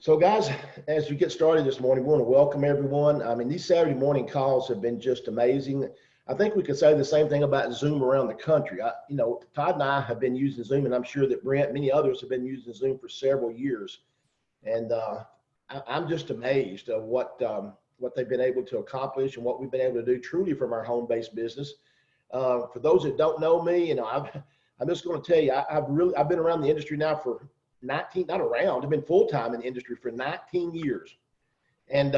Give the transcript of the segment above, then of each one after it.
So guys, as we get started this morning, we want to welcome everyone. I mean, these Saturday morning calls have been just amazing. I think we could say the same thing about Zoom around the country. Todd and I have been using Zoom, and I'm sure that Brent, many others have been using Zoom for several years. And I'm just amazed at what they've been able to accomplish and what we've been able to do truly from our home-based business. For those that don't know me, I'm just going to tell you, I've been around the industry now for 19, not around, I've been full-time in the industry for 19 years. And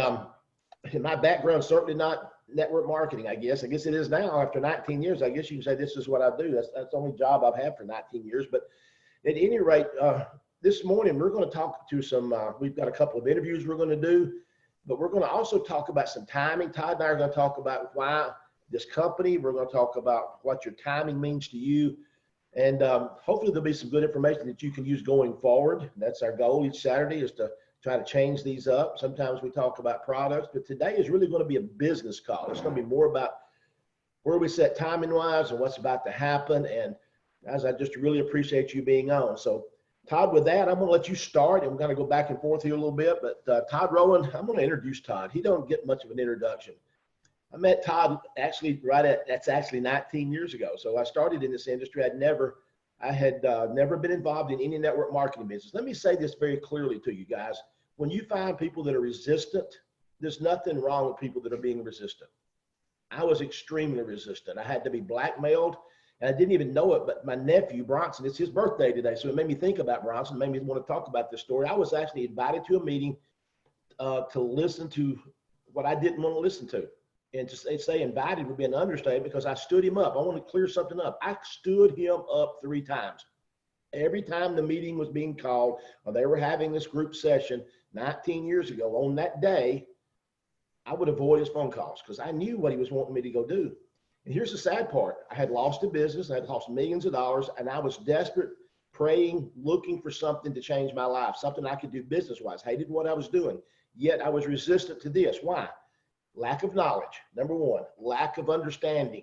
my background certainly not network marketing, I guess it is now after 19 years. I guess you can say this is what I do. That's the only job I've had for 19 years. But at any rate, this morning we're going to talk to we've got a couple of interviews we're going to do, but we're going to also talk about some timing. Todd and I are going to talk about why this company, we're going to talk about what your timing means to you. And hopefully there'll be some good information that you can use going forward. That's our goal each Saturday, is to try to change these up. Sometimes we talk about products, but today is really going to be a business call. It's going to be more about where we set timing wise and what's about to happen. And guys, I just really appreciate you being on. So Todd, with that, I'm going to let you start, and we're going to go back and forth here a little bit. But Todd Rowland, I'm going to introduce Todd. He don't get much of an introduction. I met Todd actually that's actually 19 years ago. So I started in this industry. I had never been involved in any network marketing business. Let me say this very clearly to you guys. When you find people that are resistant, there's nothing wrong with people that are being resistant. I was extremely resistant. I had to be blackmailed, and I didn't even know it, but my nephew, Bronson, it's his birthday today. So it made me think about Bronson, made me want to talk about this story. I was actually invited to a meeting to listen to what I didn't want to listen to. And to say invited would be an understatement, because I stood him up. I want to clear something up. I stood him up 3 times. Every time the meeting was being called or they were having this group session 19 years ago, on that day, I would avoid his phone calls because I knew what he was wanting me to go do. And here's the sad part. I had lost a business. I had lost millions of dollars, and I was desperate, praying, looking for something to change my life, something I could do business-wise. Hated what I was doing, yet I was resistant to this. Why? Lack of knowledge, number one. Lack of understanding.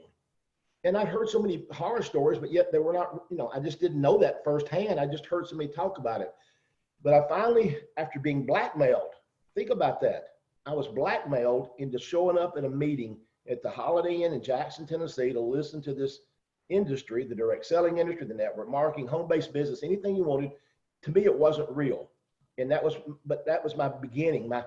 And I'd heard so many horror stories, but yet they were not, I just didn't know that firsthand. I just heard somebody talk about it. But I finally, after being blackmailed, think about that. I was blackmailed into showing up at a meeting at the Holiday Inn in Jackson, Tennessee, to listen to this industry, the direct selling industry, the network marketing, home-based business, anything you wanted. To me, it wasn't real. And that was my beginning, my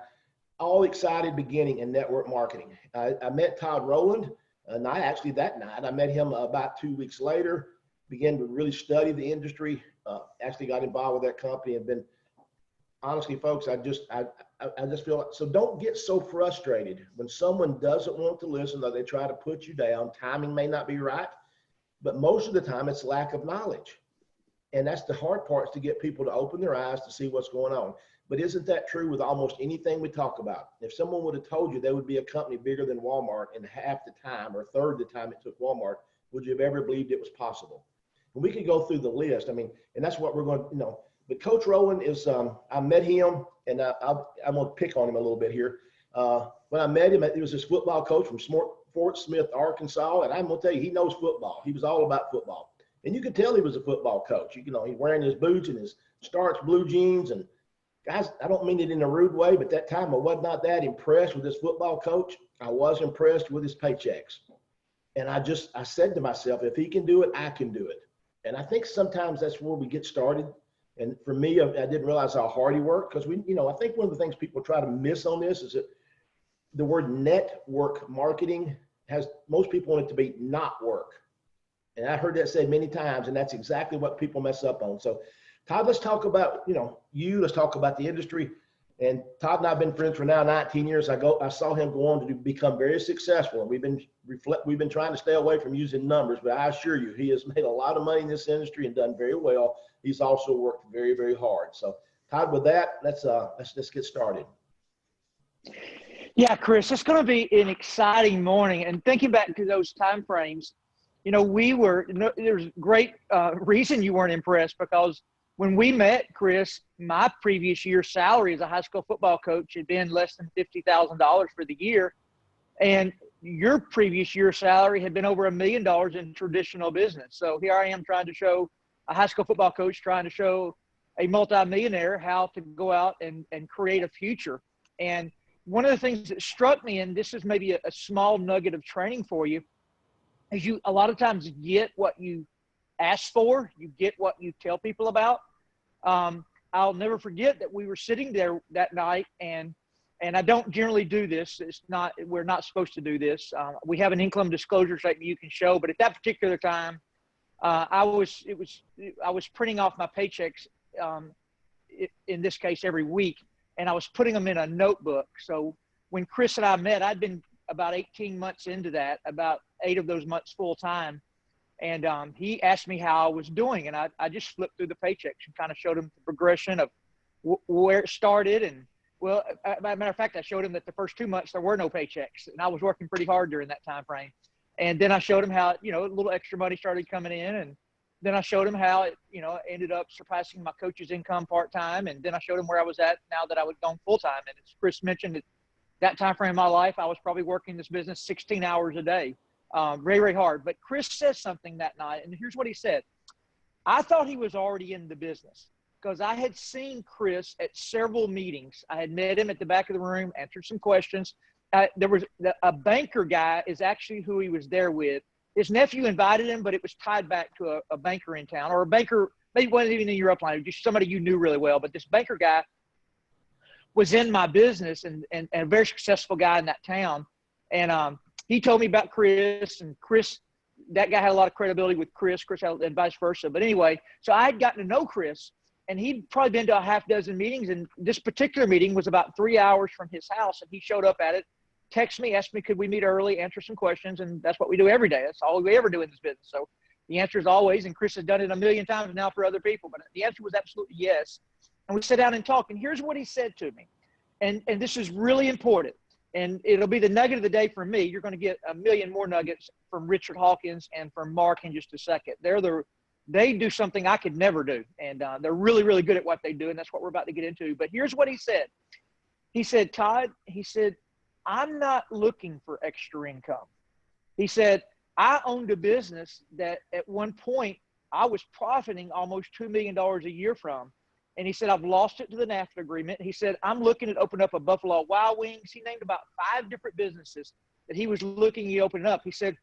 all excited beginning in network marketing. I met Todd Rowland, and that night, I met him about 2 weeks later, began to really study the industry, actually got involved with that company, and been, honestly, folks, I just feel like, so don't get so frustrated when someone doesn't want to listen, or they try to put you down. Timing may not be right, but most of the time it's lack of knowledge. And that's the hard part, is to get people to open their eyes to see what's going on. But isn't that true with almost anything we talk about? If someone would have told you there would be a company bigger than Walmart in half the time or a third the time it took Walmart, would you have ever believed it was possible? And we could go through the list. I mean, and that's what we're going to, But Coach Rowland is, I met him, and I'm going to pick on him a little bit here. When I met him, he was this football coach from Fort Smith, Arkansas, and I'm going to tell you, he knows football. He was all about football. And you could tell he was a football coach. He's wearing his boots and his starched blue jeans. And guys, I don't mean it in a rude way, but that time I was not that impressed with this football coach. I was impressed with his paychecks. And I said to myself, if he can do it, I can do it. And I think sometimes that's where we get started. And for me, I didn't realize how hard he worked, because I think one of the things people try to miss on this is that the word network marketing most people want it to be not work. And I heard that said many times, and that's exactly what people mess up on. So Todd, let's talk about, let's talk about the industry. And Todd and I have been friends for now 19 years. I saw him go on to become very successful. And we've been trying to stay away from using numbers, but I assure you, he has made a lot of money in this industry and done very well. He's also worked very, very hard. So Todd, with that, let's get started. Yeah, Chris, it's going to be an exciting morning. And thinking back to those time frames, there's great reason you weren't impressed, because when we met, Chris, my previous year's salary as a high school football coach had been less than $50,000 for the year. And your previous year's salary had been over $1 million in traditional business. So here I am trying to show a high school football coach, trying to show a multimillionaire how to go out and create a future. And one of the things that struck me, and this is maybe a small nugget of training for you, is you a lot of times get what you ask for, you get what you tell people about. I'll never forget that we were sitting there that night, and I don't generally do this. We're not supposed to do this. We have an income disclosure statement you can show, but at that particular time, I was printing off my paychecks, in this case every week, and I was putting them in a notebook. So when Chris and I met, I'd been about 18 months into that, about 8 of those months full time. And he asked me how I was doing, and I just flipped through the paychecks and kind of showed him the progression of where it started. And well, as a matter of fact, I showed him that the first 2 months there were no paychecks, and I was working pretty hard during that time frame. And then I showed him how, a little extra money started coming in, and then I showed him how it, ended up surpassing my coach's income part-time. And then I showed him where I was at now that I was gone full-time. And as Chris mentioned, at that time frame in my life, I was probably working this business 16 hours a day, very, very hard. But Chris said something that night, and here's what he said. I thought he was already in the business because I had seen Chris at several meetings. I had met him at the back of the room, answered some questions. There was a banker guy is actually who he was there with. His nephew invited him, but it was tied back to a banker in town, or a banker, maybe wasn't even in your upline, just somebody you knew really well. But this banker guy was in my business and a very successful guy in that town. And he told me about Chris, and Chris, that guy had a lot of credibility with Chris had, and vice versa. But anyway, so I had gotten to know Chris, and he'd probably been to a half dozen meetings. And this particular meeting was about 3 hours from his house, and he showed up at it. Text me, asked me, could we meet early, answer some questions, and that's what we do every day. That's all we ever do in this business. So the answer is always, and Chris has done it a million times now for other people, but the answer was absolutely yes. And we sat down and talked, and here's what he said to me, and this is really important, and it'll be the nugget of the day for me. You're going to get a million more nuggets from Richard Hawkins and from Marc in just a second. They do something I could never do, and they're really, really good at what they do, and that's what we're about to get into. But here's what he said. He said, Todd, he said, I'm not looking for extra income. He said, I owned a business that at one point I was profiting almost $2 million a year from. And he said, I've lost it to the NAFTA agreement. He said, I'm looking at opening up a Buffalo Wild Wings. He named about 5 different businesses that he was looking at opening up. He said,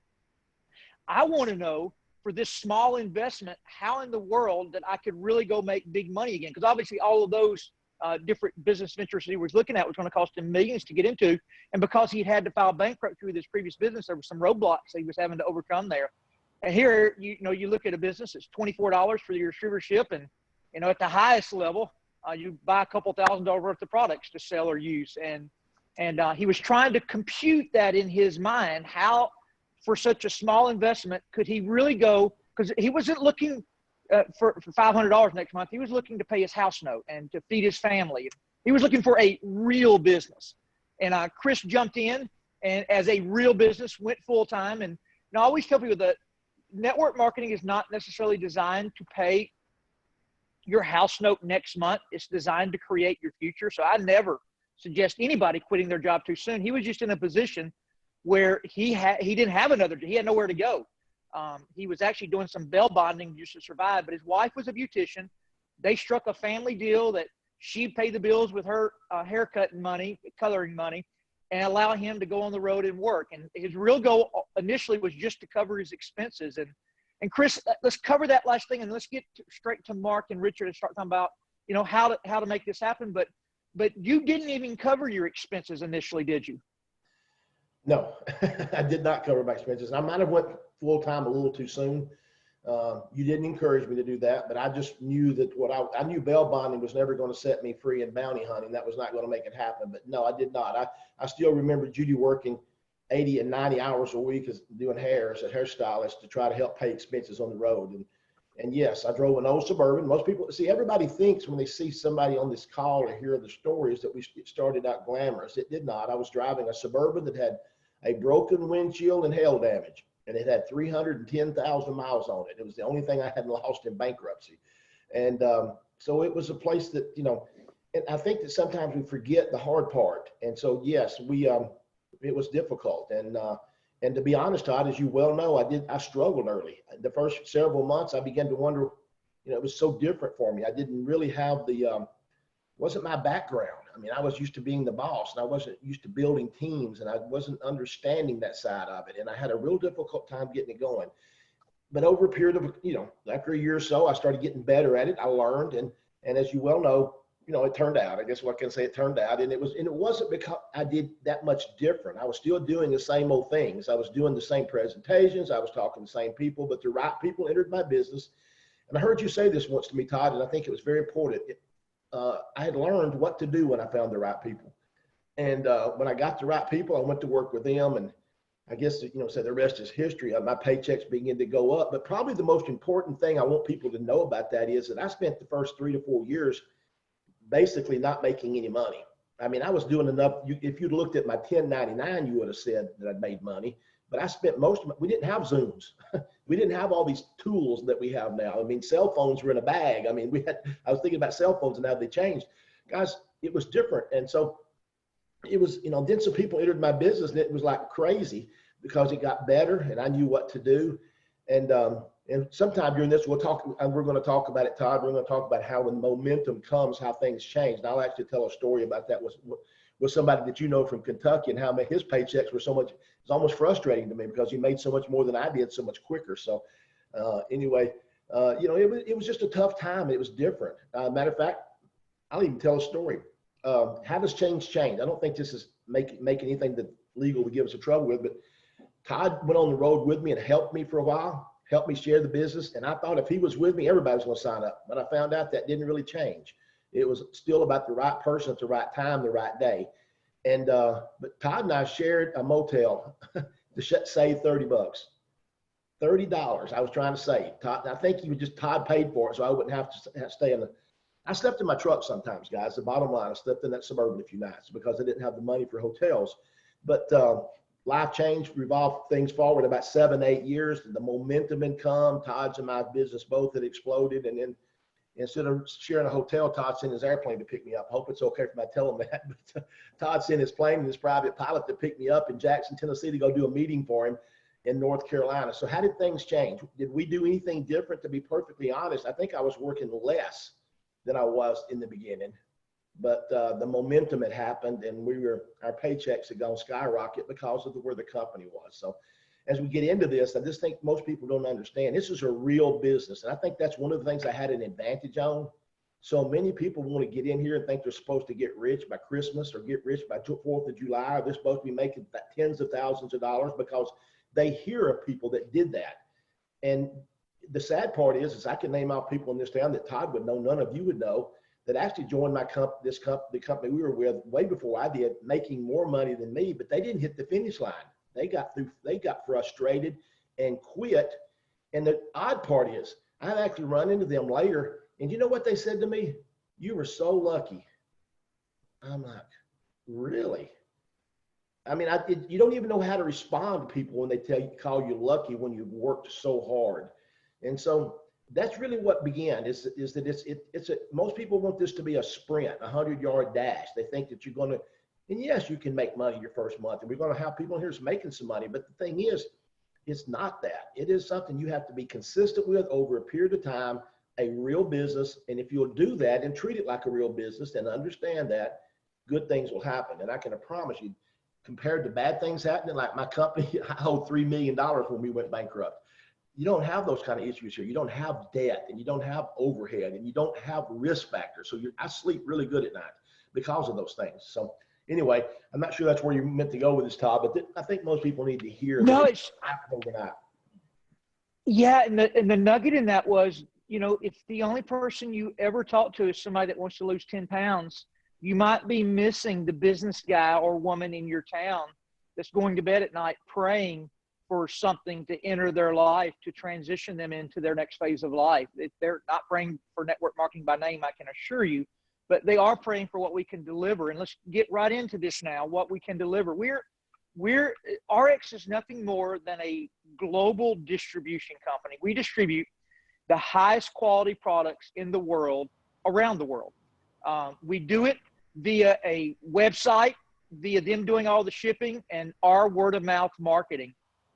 I want to know for this small investment, how in the world that I could really go make big money again? Because obviously all of those different business ventures he was looking at was going to cost him millions to get into. And because he had to file bankruptcy with his previous business, there were some roadblocks he was having to overcome there. And here, you look at a business, it's $24 for your receivership. And, at the highest level, you buy a couple $1,000 worth of products to sell or use. And he was trying to compute that in his mind, how for such a small investment could he really go, because he wasn't looking for $500 next month. He was looking to pay his house note and to feed his family. He was looking for a real business. And Chris jumped in and as a real business went full time. And I always tell people that network marketing is not necessarily designed to pay your house note next month. It's designed to create your future. So I never suggest anybody quitting their job too soon. He was just in a position where he didn't have he had nowhere to go. He was actually doing some bail bonding just to survive, but his wife was a beautician. They struck a family deal that she paid the bills with her haircut money, coloring money, and allow him to go on the road and work. And his real goal initially was just to cover his expenses. And Chris, let's cover that last thing, and let's get straight to Marc and Richard and start talking about, how to make this happen. But you didn't even cover your expenses initially, did you? No, I did not cover my expenses. I might have went full-time a little too soon. You didn't encourage me to do that, but I just knew that I knew bail bonding was never going to set me free in bounty hunting. That was not going to make it happen. But no, I did not. I still remember Judy working 80 and 90 hours a week as doing hair as a hairstylist to try to help pay expenses on the road. And yes, I drove an old Suburban. Most people everybody thinks when they see somebody on this call or hear the stories that it started out glamorous. It did not. I was driving a Suburban that had a broken windshield and hail damage, and it had 310,000 miles on it. It was the only thing I hadn't lost in bankruptcy. And so it was a place that, and I think that sometimes we forget the hard part. And so, yes, it was difficult. And to be honest, Todd, as you well know, I struggled early. The first several months, I began to wonder, it was so different for me. I didn't really have wasn't my background. I mean, I was used to being the boss, and I wasn't used to building teams, and I wasn't understanding that side of it. And I had a real difficult time getting it going. But over a period of, after a year or so, I started getting better at it. I learned, and as you well know, it turned out. I guess what I can say, it turned out, and it wasn't because I did that much different. I was still doing the same old things. I was doing the same presentations. I was talking to the same people, but the right people entered my business. And I heard you say this once to me, Todd, and I think it was very important. I had learned what to do when I found the right people. And when I got the right people, I went to work with them. And I guess, say the rest is history. My paychecks began to go up. But probably the most important thing I want people to know about that is that I spent the first 3 to 4 years basically not making any money. I mean, I was doing enough. If you'd looked at my 1099, you would have said that I'd made money. But I spent we didn't have Zooms. We didn't have all these tools that we have now. I mean, cell phones were in a bag. I mean, I was thinking about cell phones and how they changed. Guys, it was different. And so it was, then some people entered my business, and it was like crazy because it got better and I knew what to do. And sometime during this, we're going to talk about it, Todd. We're going to talk about how when momentum comes, how things change. And I'll actually tell a story about that with somebody that from Kentucky, and how his paychecks were so much. It's almost frustrating to me because he made so much more than I did so much quicker. So anyway, it was just a tough time. It was different. Matter of fact, I'll even tell a story. How does change? I don't think this is make anything that legal to give us a trouble with, but Todd went on the road with me and helped me for a while, helped me share the business. And I thought if he was with me, everybody was going to sign up. But I found out that didn't really change. It was still about the right person at the right time, the right day. And but Todd and I shared a motel to save $30. $30 I was trying to save. Todd, I think Todd paid for it, so I wouldn't have to stay I slept in my truck sometimes, guys. The bottom line, I slept in that Suburban a few nights because I didn't have the money for hotels. But life changed, revolved things forward about 7-8 years. The momentum had come. Todd's and my business both had exploded. And then instead of sharing a hotel, Todd sent his airplane to pick me up. I hope it's okay for my telling that. But Todd sent his plane and his private pilot to pick me up in Jackson, Tennessee to go do a meeting for him in North Carolina. So how did things change? Did we do anything different? To be perfectly honest, I think I was working less than I was in the beginning. But the momentum had happened, and our paychecks had gone skyrocket because of where the company was. So as we get into this, I just think most people don't understand this is a real business. And I think that's one of the things I had an advantage on. So many people want to get in here and think they're supposed to get rich by Christmas or get rich by 4th of July, or they're supposed to be making tens of thousands of dollars because they hear of people that did that. And the sad part is I can name out people in this town that Todd would know, none of you would know, that actually joined the company we were with way before I did, making more money than me, but they didn't hit the finish line. They got frustrated and quit. And the odd part is I've actually run into them later, and you know what they said to me? You were so lucky. I'm like, really? I mean, you don't even know how to respond to people when they call you lucky when you've worked so hard. And so that's really what began is that most people want this to be a sprint, a 100-yard dash. They think that you're going to, and yes, you can make money your first month, and we're going to have people here making some money. But the thing is, it's not that. It is something you have to be consistent with over a period of time, a real business. And if you'll do that and treat it like a real business and understand that, good things will happen. And I can promise you, compared to bad things happening, like my company, I owed $3 million when we went bankrupt. You don't have those kind of issues here. You don't have debt, and you don't have overhead, and you don't have risk factors. So I sleep really good at night because of those things. So anyway, I'm not sure that's where you meant to go with this, Todd, but I think most people need to hear that it's overnight. Yeah, and the nugget in that was, if the only person you ever talk to is somebody that wants to lose 10 pounds, you might be missing the business guy or woman in your town that's going to bed at night praying for something to enter their life to transition them into their next phase of life. They're not praying for network marketing by name, I can assure you, but they are praying for what we can deliver. And let's get right into this now, what we can deliver. Ariix is nothing more than a global distribution company. We distribute the highest quality products in the world, around the world. We do it via a website, via them doing all the shipping, and our word of mouth marketing.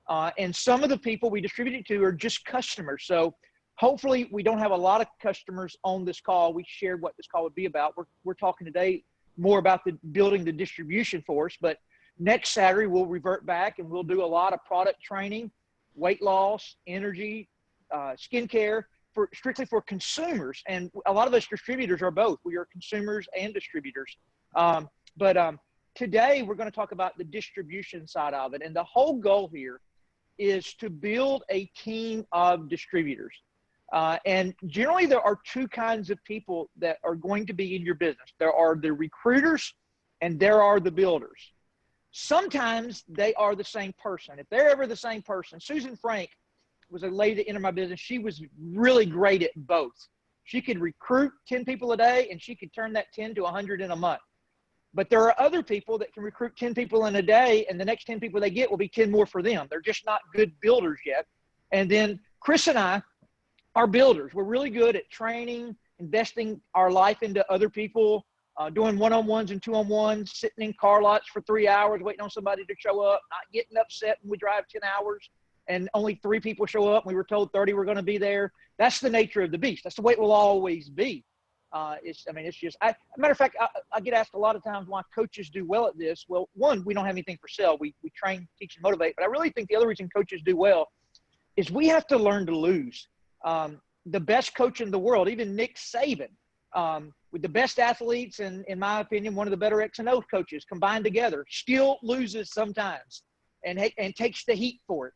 And some of the people we distribute it to are just customers. So hopefully we don't have a lot of customers on this call. We shared what this call would be about. We're talking today more about building the distribution force, but next Saturday we'll revert back and we'll do a lot of product training, weight loss, energy, skincare, strictly for consumers. And a lot of us distributors are both. We are consumers and distributors. Today we're going to talk about the distribution side of it. And the whole goal here is to build a team of distributors. And generally there are two kinds of people that are going to be in your business. There are the recruiters and there are the builders. Sometimes they are the same person. If they're ever the same person, Susan Frank was a lady that entered my business. She was really great at both. She could recruit 10 people a day and she could turn that 10 to 100 in a month. But there are other people that can recruit 10 people in a day and the next 10 people they get will be 10 more for them. They're just not good builders yet. And then Chris and I are builders. We're really good at training, investing our life into other people, doing one-on-ones and two-on-ones, sitting in car lots for 3 hours, waiting on somebody to show up, not getting upset when we drive 10 hours and only 3 people show up. And we were told 30 were going to be there. That's the nature of the beast. That's the way it will always be. It's just, matter of fact, I get asked a lot of times why coaches do well at this. Well, one, we don't have anything for sale. We train, teach, and motivate. But I really think the other reason coaches do well is we have to learn to lose. The best coach in the world, even Nick Saban, with the best athletes and, in my opinion, one of the better X and O coaches combined together, still loses sometimes and takes the heat for it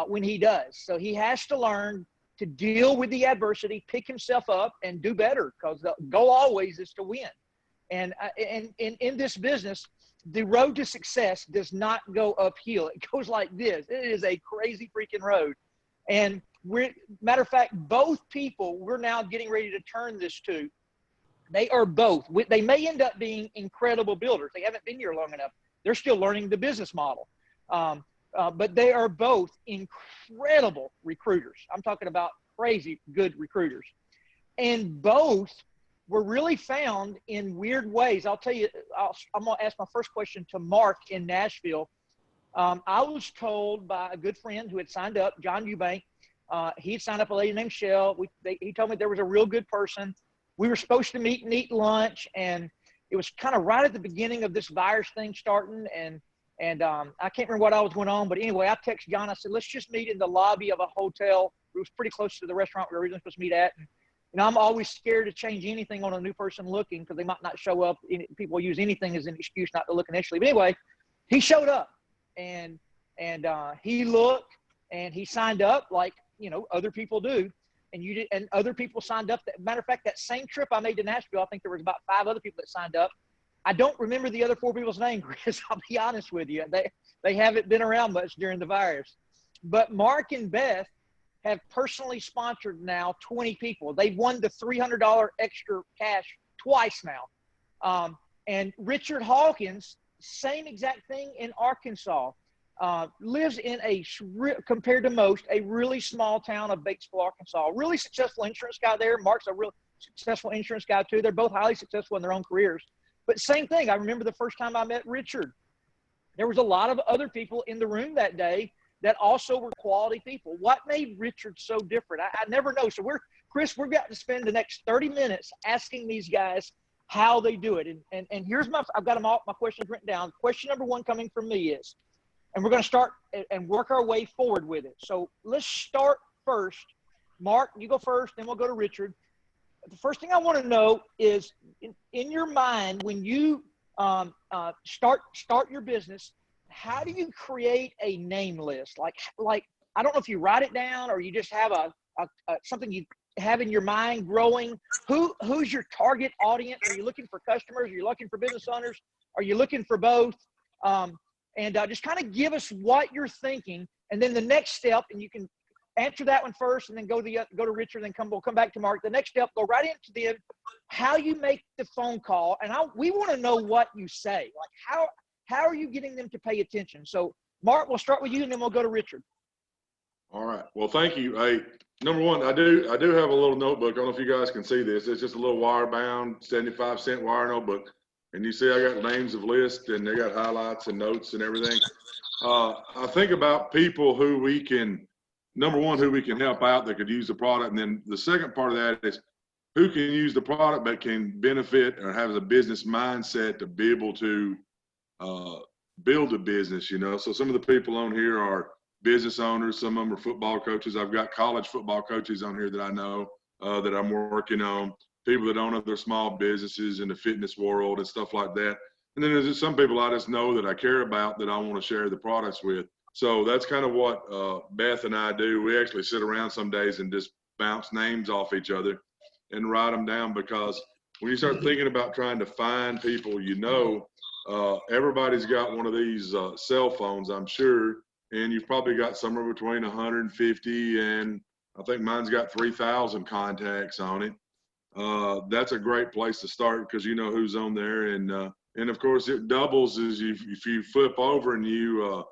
when he does. So he has to learn to deal with the adversity, pick himself up, and do better, because the goal always is to win. And in this business, the road to success does not go uphill. It goes like this. It is a crazy freaking road. And matter of fact, both people we're now getting ready to turn this to, they are both. They may end up being incredible builders. They haven't been here long enough. They're still learning the business model. But they are both incredible recruiters. I'm talking about crazy good recruiters. And both were really found in weird ways. I'll tell you, I'm going to ask my first question to Mark in Nashville. I was told by a good friend who had signed up, John Eubank. He had signed up a lady named Shell. He told me there was a real good person. We were supposed to meet and eat lunch, and it was kind of right at the beginning of this virus thing starting, and I can't remember what all was going on, but anyway, I texted John. I said, let's just meet in the lobby of a hotel. It was pretty close to the restaurant we were originally supposed to meet at. And I'm always scared to change anything on a new person looking because they might not show up. People use anything as an excuse not to look initially. But anyway, he showed up, and he looked, and he signed up like, other people do. And other people signed up. Matter of fact, that same trip I made to Nashville, I think there was about 5 other people that signed up. I don't remember the other 4 people's names, Chris. I'll be honest with you. They haven't been around much during the virus. But Mark and Beth have personally sponsored now 20 people. They've won the $300 extra cash twice now. And Richard Hawkins, same exact thing in Arkansas. Lives in compared to most, a really small town of Batesville, Arkansas. Really successful insurance guy there. Mark's a real successful insurance guy too. They're both highly successful in their own careers. But same thing. I remember the first time I met Richard. There was a lot of other people in the room that day that also were quality people. What made Richard so different? I never know. So Chris, we're got to spend the next 30 minutes asking these guys how they do it. And here's I've got my questions written down. Question number 1 coming from me is, and we're going to start and work our way forward with it. So let's start first. Mark, you go first, then we'll go to Richard. The first thing I want to know is, in your mind, when you start your business, how do you create a name list? Like I don't know if you write it down or you just have something you have in your mind growing. Who's your target audience? Are you looking for customers? Are you looking for business owners? Are you looking for both? And just kind of give us what you're thinking, and then the next step, and you can answer that one first, and then go to Richard, and then we'll come back to Mark. The next step, go right into them, how you make the phone call, and we want to know what you say. Like how are you getting them to pay attention? So Mark, we'll start with you, and then we'll go to Richard. All right. Well, thank you. Hey, number 1, I do have a little notebook. I don't know if you guys can see this. It's just a little wire bound 75-cent wire notebook. And you see I got names of lists, and they got highlights and notes and everything. I think about people who we can number one, who we can help out that could use the product. And then the second part of that is who can use the product but can benefit or has a business mindset to be able to build a business, you know. So some of the people on here are business owners. Some of them are football coaches. I've got college football coaches on here that I know that I'm working on, people that own other small businesses in the fitness world and stuff like that. And then there's some people I just know that I care about that I want to share the products with. So that's kind of what Beth and I do. We actually sit around some days and just bounce names off each other and write them down, because when you start thinking about trying to find people, you know, everybody's got one of these cell phones, I'm sure, and you've probably got somewhere between 150 and I think mine's got 3,000 contacts on it. That's a great place to start because you know who's on there, and of course it doubles as if you flip over and you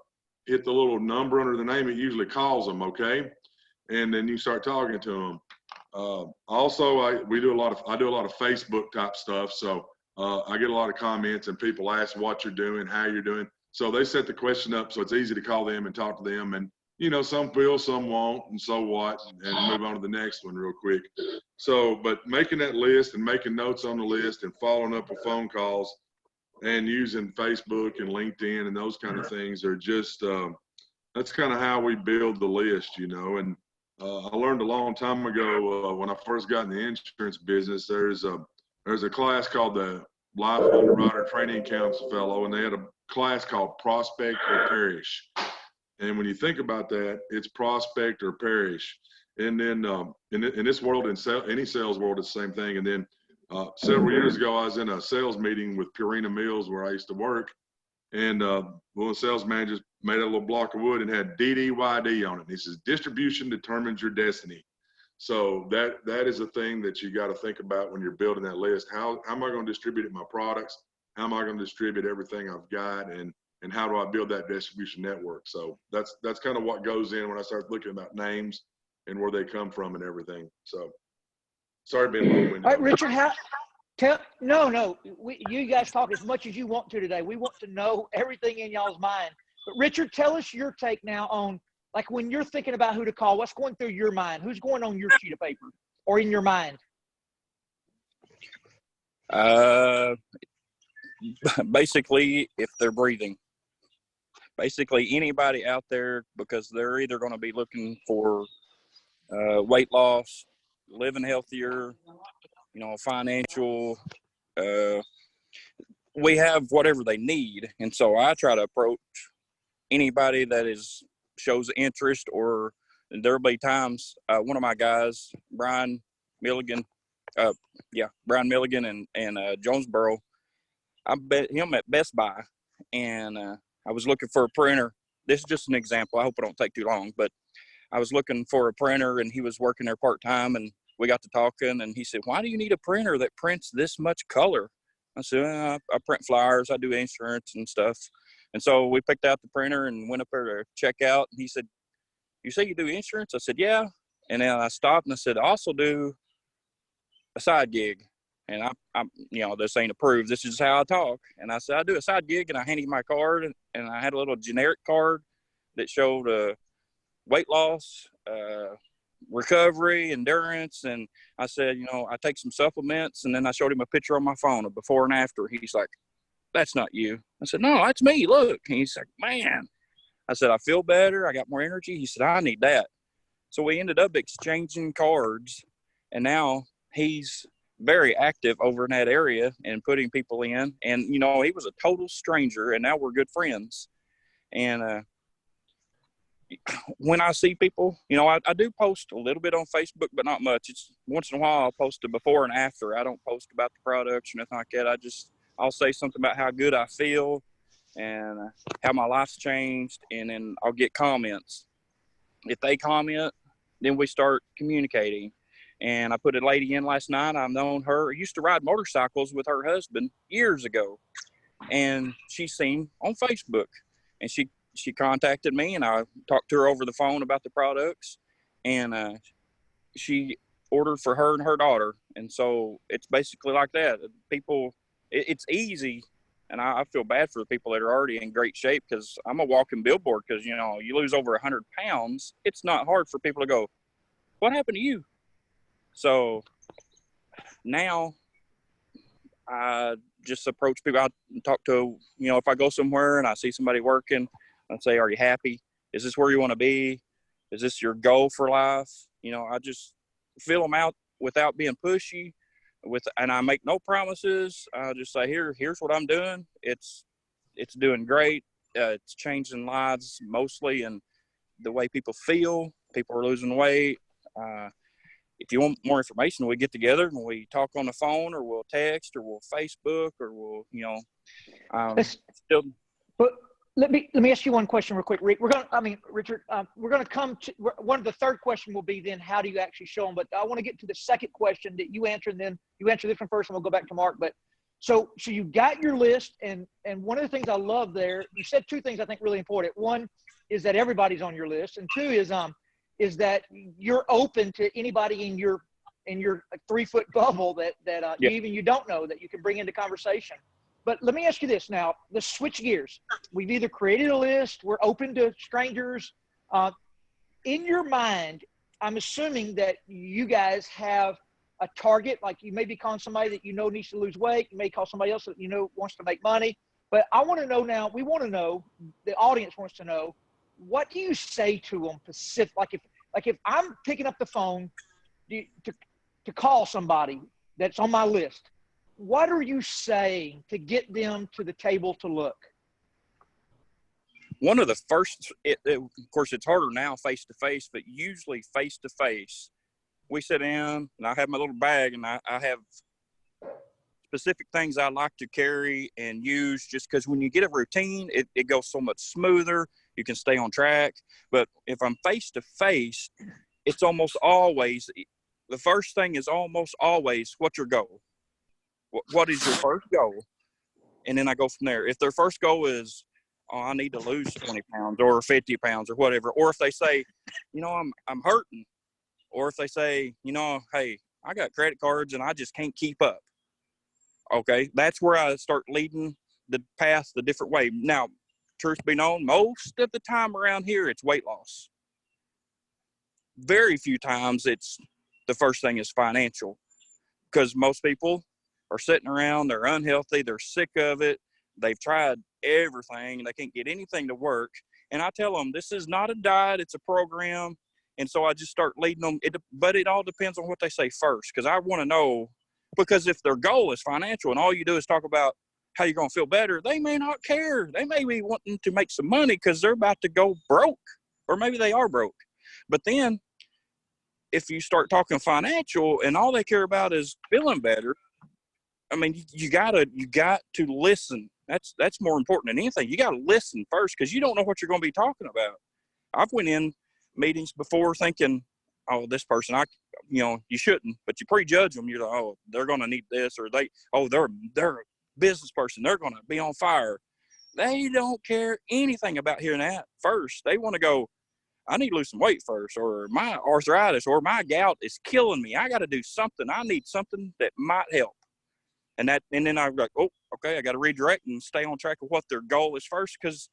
hit the little number under the name, it usually calls them, okay, and then you start talking to them. Also, I do a lot of Facebook type stuff, so I get a lot of comments and people ask what you're doing, how you're doing. So they set the question up so it's easy to call them and talk to them. And, you know, some will, some won't, and so what, and move on to the next one real quick. So, but making that list and making notes on the list and following up with phone calls and using Facebook and LinkedIn and those kind of things are just, that's kind of how we build the list, you know. And I learned a long time ago when I first got in the insurance business, there's a class called the Life Underwriter Training Council Fellow, and they had a class called Prospect or Perish. And when you think about that, it's prospect or perish. And then in this world, in any sales world, it's the same thing. And then several years ago, I was in a sales meeting with Purina Mills where I used to work. And one of the sales managers made a little block of wood and had DDYD on it. And he says, distribution determines your destiny. So that is a thing that you got to think about when you're building that list. How am I going to distribute my products? How am I going to distribute everything I've got? And how do I build that distribution network? So that's kind of what goes in when I start looking about names and where they come from and everything. So sorry being long-winded. All right, Richard, you guys talk as much as you want to today. We want to know everything in y'all's mind. But Richard, tell us your take now on, like, when you're thinking about who to call, what's going through your mind? Who's going on your sheet of paper or in your mind? Basically, if they're breathing. Basically, anybody out there, because they're either going to be looking for weight loss, living healthier, you know, financial. We have whatever they need, and so I try to approach anybody that shows interest. Or there'll be times one of my guys, Brian Milligan and Jonesboro, I met him at Best Buy, and I was looking for a printer. This is just an example. I hope it don't take too long, but I was looking for a printer, and he was working there part-time, and we got to talking, and he said, why do you need a printer that prints this much color? I said, I print flyers, I do insurance and stuff. And so we picked out the printer and went up there to check out. And he said, you say you do insurance? I said, yeah. And then I stopped and I said, I also do a side gig. And I you know, this ain't approved. This is how I talk. And I said, I do a side gig, and I handed him my card, and I had a little generic card that showed weight loss, recovery, endurance. And I said, you know, I take some supplements. And then I showed him a picture on my phone of before and after. He's like, that's not you. I said, no, that's me. Look. And he's like, man. I said, I feel better. I got more energy. He said, I need that. So we ended up exchanging cards, and now he's very active over in that area and putting people in. And, you know, he was a total stranger, and now we're good friends. And when I see people, you know, I do post a little bit on Facebook, but not much. It's once in a while I'll post a before and after. I don't post about the products or nothing like that. I'll say something about how good I feel and how my life's changed, and then I'll get comments. If they comment, then we start communicating. And I put a lady in last night. I've known her. I used to ride motorcycles with her husband years ago, and she's seen on Facebook, and she contacted me, and I talked to her over the phone about the products, and she ordered for her and her daughter. And so it's basically like that. People, it's easy And I feel bad for the people that are already in great shape, because I'm a walking billboard. Because, you know, you lose over 100 pounds, it's not hard for people to go, what happened to you? So now I just approach people. I talk to, you know, if I go somewhere and I see somebody working, I'd say, are you happy? Is this where you want to be? Is this your goal for life? You know, I just feel them out without being pushy. And I make no promises. I just say, here's what I'm doing. It's doing great. It's changing lives mostly, and the way people feel. People are losing weight. If you want more information, we get together and we talk on the phone, or we'll text, or we'll Facebook, or we'll, you know, still. But let me ask you one question real quick, Rick. Richard, we're going to come to one of the third question will be then, how do you actually show them? But I want to get to the second question that you answered, and then you answer this one first, and we'll go back to Mark. But so you got your list, and one of the things I love there, you said two things I think really important. One is that everybody's on your list, and two is that you're open to anybody in your 3-foot bubble that Yeah. even you don't know, that you can bring into conversation. But let me ask you this now. Let's switch gears. We've either created a list, we're open to strangers. In your mind, I'm assuming that you guys have a target, like you may be calling somebody that you know needs to lose weight. You may call somebody else that you know wants to make money. But I want to know now, we want to know, the audience wants to know, what do you say to them specific? Like if I'm picking up the phone to call somebody that's on my list, what are you saying to get them to the table to look? One of the first, of course, it's harder now face-to-face, but usually face-to-face, we sit down and I have my little bag, and I have specific things I like to carry and use, just because when you get a routine, it goes so much smoother. You can stay on track. But if I'm face-to-face, it's almost always, the first thing is almost always, what's your goal? What is your first goal? And then I go from there. If their first goal is, oh, I need to lose 20 pounds or 50 pounds or whatever, or if they say, you know, I'm hurting, or if they say, you know, hey, I got credit cards and I just can't keep up. Okay, that's where I start leading the path the different way. Now, truth be known, most of the time around here, it's weight loss. Very few times it's the first thing is financial, because most people are sitting around, they're unhealthy, they're sick of it, they've tried everything, they can't get anything to work. And I tell them, this is not a diet, it's a program. And so I just start leading them. But it all depends on what they say first, because I want to know, because if their goal is financial and all you do is talk about how you're going to feel better, they may not care. They may be wanting to make some money because they're about to go broke, or maybe they are broke. But then if you start talking financial and all they care about is feeling better, I mean, you got to listen. That's more important than anything. You got to listen first, because you don't know what you're going to be talking about. I've went in meetings before thinking, oh, this person, you shouldn't, but you prejudge them. You're like, oh, they're going to need this, or they're a business person. They're going to be on fire. They don't care anything about hearing that first. They want to go, I need to lose some weight first, or my arthritis or my gout is killing me. I got to do something. I need something that might help. And then I'm like, oh, okay, I got to redirect and stay on track of what their goal is first. Because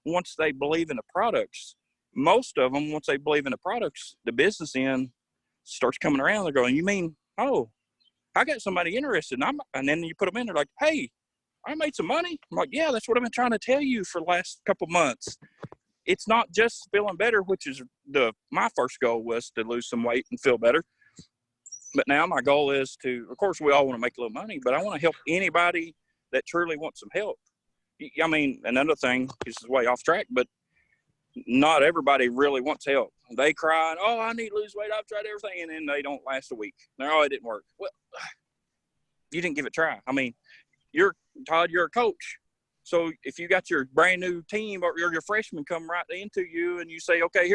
once they believe in the products, most of them, once they believe in the products, the business end starts coming around. They're going, you mean, oh, I got somebody interested. And then you put them in, they're like, hey, I made some money. I'm like, yeah, that's what I've been trying to tell you for the last couple months. It's not just feeling better, which is my first goal was to lose some weight and feel better. But now my goal is to, of course, we all want to make a little money, but I want to help anybody that truly wants some help. I mean, another thing, this is way off track, but not everybody really wants help. They cry, oh, I need to lose weight. I've tried everything. And then they don't last a week. Oh, it didn't work. Well, you didn't give it a try. I mean, Todd, you're a coach. So if you got your brand new team or your freshman come right into you and you say, okay,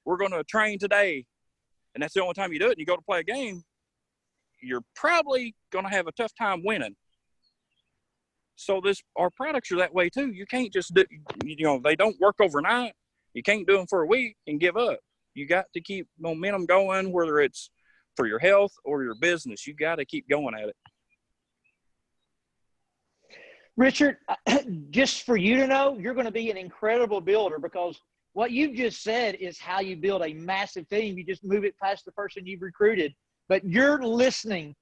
we're going to train today, and that's the only time you do it, and you go to play a game, you're probably going to have a tough time winning. So our products are that way too. You can't just do, they don't work overnight. You can't do them for a week and give up. You got to keep momentum going, whether it's for your health or your business. You got to keep going at it. Richard, just for you to know, you're going to be an incredible builder, because what you've just said is how you build a massive team. You just move it past the person you've recruited. But you're listening.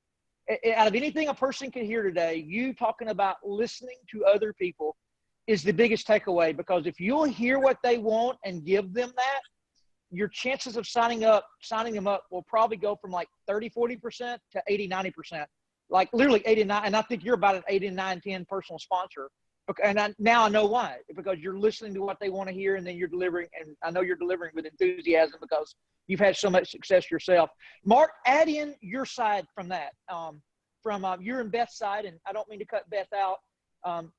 Out of anything a person can hear today, you talking about listening to other people is the biggest takeaway, because if you'll hear what they want and give them that, your chances of signing them up will probably go from like 30-40% to 80-90%. Like literally 89, and I think you're about an 89-10 personal sponsor. Okay, and now I know why, because you're listening to what they want to hear, and then you're delivering, and I know you're delivering with enthusiasm because you've had so much success yourself. Mark, add in your side from that, from your and Beth's side, and I don't mean to cut Beth out.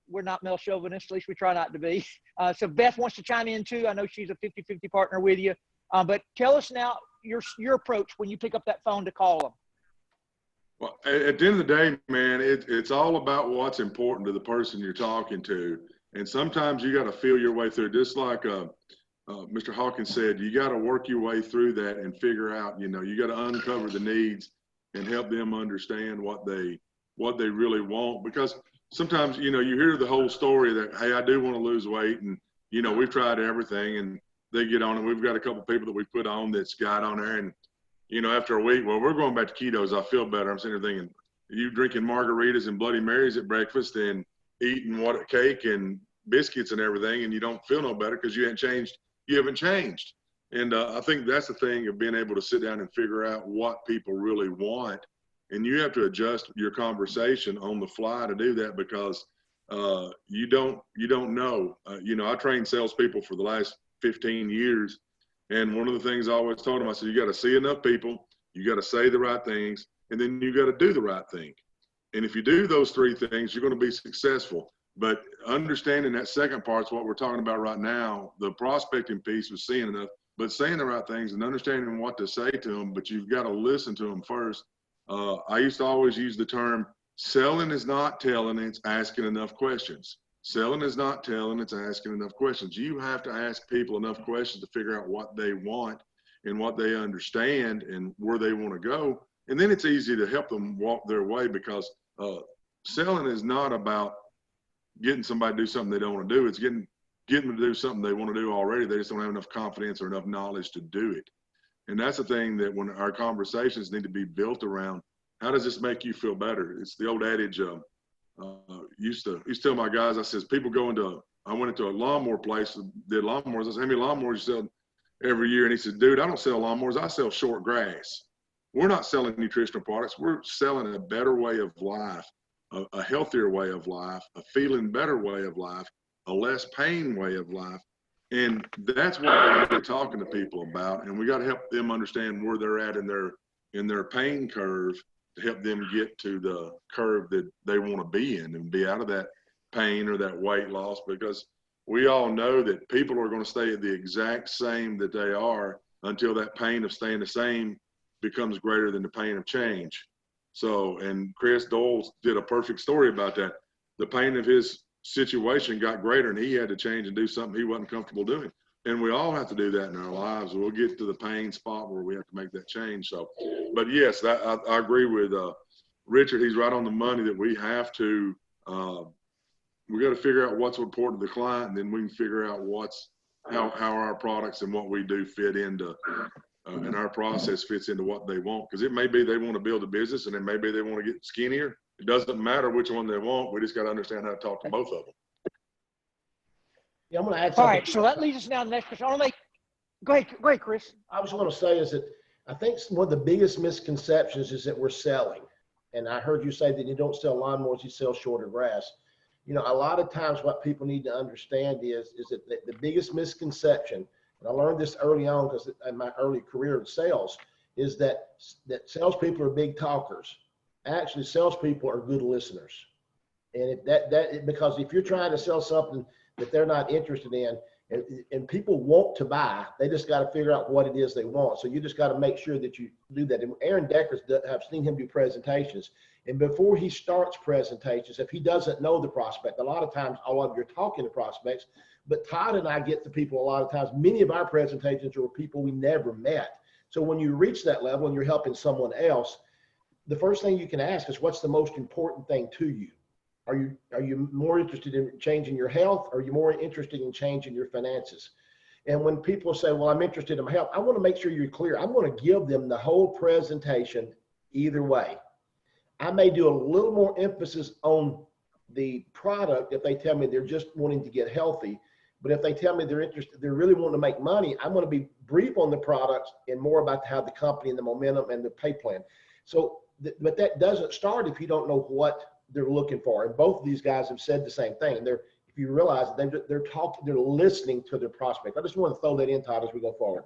We're not male chauvinists, at least we try not to be. So Beth wants to chime in too. I know she's a 50-50 partner with you, but tell us now your approach when you pick up that phone to call them. Well, at the end of the day, man, it's all about what's important to the person you're talking to. And sometimes you got to feel your way through, just like Mr. Hawkins said, you got to work your way through that and figure out, you got to uncover the needs and help them understand what they really want. Because sometimes, you hear the whole story that, hey, I do want to lose weight, and, we've tried everything, and they get on it. We've got a couple people that we put on that's got on there, and after a week, well, we're going back to ketos. I feel better. I'm sitting there thinking, you drinking margaritas and Bloody Marys at breakfast and eating cake and biscuits and everything, and you don't feel no better because you haven't changed. You haven't changed. And I think that's the thing of being able to sit down and figure out what people really want. And you have to adjust your conversation on the fly to do that, because you don't know. I trained salespeople for the last 15 years. And one of the things I always told them, I said, you got to see enough people, you got to say the right things, and then you got to do the right thing. And if you do those three things, you're going to be successful. But understanding that second part is what we're talking about right now. The prospecting piece was seeing enough, but saying the right things and understanding what to say to them, but you've got to listen to them first. I used to always use the term, selling is not telling, it's asking enough questions. Selling is not telling, it's asking enough questions. You have to ask people enough questions to figure out what they want and what they understand and where they want to go. And then it's easy to help them walk their way, because selling is not about getting somebody to do something they don't want to do. It's getting them to do something they want to do already. They just don't have enough confidence or enough knowledge to do it. And that's the thing that when our conversations need to be built around, how does this make you feel better? It's the old adage, used to tell my guys, I says, I went into a lawnmower place, did lawnmowers. I said, how many lawnmowers you sell every year? And he said, dude, I don't sell lawnmowers. I sell short grass. We're not selling nutritional products. We're selling a better way of life, a healthier way of life, a feeling better way of life, a less pain way of life. And that's what we're really talking to people about. And we got to help them understand where they're at in their pain curve, to help them get to the curve that they want to be in and be out of that pain or that weight loss, because we all know that people are going to stay at the exact same that they are until that pain of staying the same becomes greater than the pain of change. So, and Chris Doyle did a perfect story about that. The pain of his situation got greater and he had to change and do something he wasn't comfortable doing. And we all have to do that in our lives. We'll get to the pain spot where we have to make that change. So, but yes, I agree with Richard. He's right on the money that we have to, we got to figure out what's important to the client, and then we can figure out how our products and what we do fit into, and our process fits into what they want. Because it may be they want to build a business, and then maybe they want to get skinnier. It doesn't matter which one they want. We just got to understand how to talk to both of them. Yeah, I'm going to add something. All right, so that leads us now to the next question. Go ahead, Chris. I was going to say is that I think one of the biggest misconceptions is that we're selling. And I heard you say that you don't sell lawnmowers, you sell shorter grass. A lot of times what people need to understand is that the biggest misconception, and I learned this early on because in my early career in sales, is that salespeople are big talkers. Actually, salespeople are good listeners. And because if you're trying to sell something that they're not interested in, and people want to buy, they just got to figure out what it is they want. So you just got to make sure that you do that. And Aaron Deckers, I've seen him do presentations. And before he starts presentations, if he doesn't know the prospect, a lot of times all of you're talking to prospects, but Todd and I get to people a lot of times, many of our presentations are with people we never met. So when you reach that level and you're helping someone else, the first thing you can ask is, what's the most important thing to you? Are you more interested in changing your health? Or are you more interested in changing your finances? And when people say, well, I'm interested in my health, I want to make sure you're clear. I'm going to give them the whole presentation either way. I may do a little more emphasis on the product if they tell me they're just wanting to get healthy. But if they tell me they're interested, they're really wanting to make money, I'm going to be brief on the products and more about how the company and the momentum and the pay plan. So, but that doesn't start if you don't know what they're looking for. And both of these guys have said the same thing. If you realize they're talking, they're listening to their prospect. I just want to throw that in, Todd, as we go forward.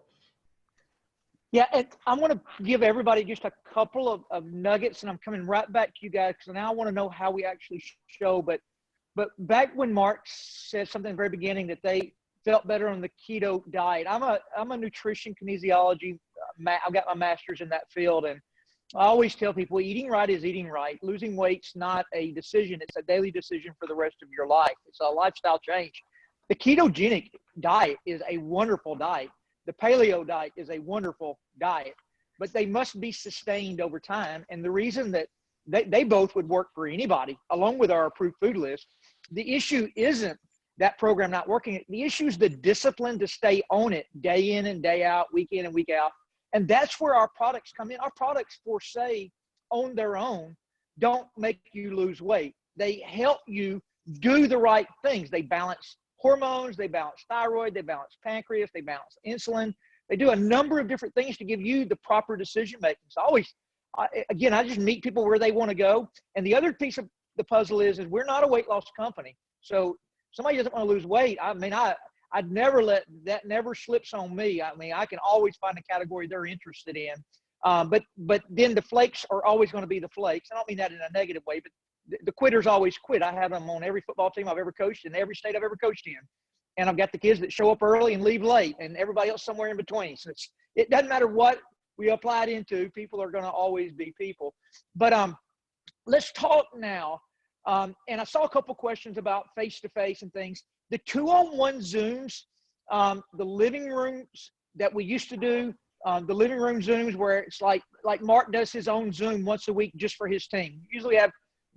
Yeah, and I'm going to give everybody just a couple of nuggets, and I'm coming right back to you guys because now I want to know how we actually show. But back when Marc said something at the very beginning that they felt better on the keto diet, I'm a nutrition kinesiology. I've got my master's in that field, and I always tell people eating right is eating right. Losing weight's not a decision; it's a daily decision for the rest of your life. It's a lifestyle change. The ketogenic diet is a wonderful diet. The paleo diet is a wonderful diet, but they must be sustained over time. And the reason that they both would work for anybody, along with our approved food list, the issue isn't that program not working. The issue is the discipline to stay on it day in and day out, week in and week out. And that's where our products come in. Our products, for say, on their own, don't make you lose weight. They help you do the right things. They balance hormones, they balance thyroid, they balance pancreas, they balance insulin. They do a number of different things to give you the proper decision making. So I just meet people where they want to go. And the other piece of the puzzle is we're not a weight loss company. So somebody doesn't want to lose weight. I mean, I'd never let that never slips on me. I mean, I can always find a category they're interested in. But then the flakes are always going to be the flakes. I don't mean that in a negative way, but the quitters always quit. I have them on every football team I've ever coached in every state I've ever coached in. And I've got the kids that show up early and leave late and everybody else somewhere in between. So it doesn't matter what we apply it into, people are going to always be people. But let's talk now. And I saw a couple questions about face-to-face and things. The 2-on-1 Zooms, the living rooms that we used to do, the living room Zooms where it's like Marc does his own Zoom once a week just for his team. Usually have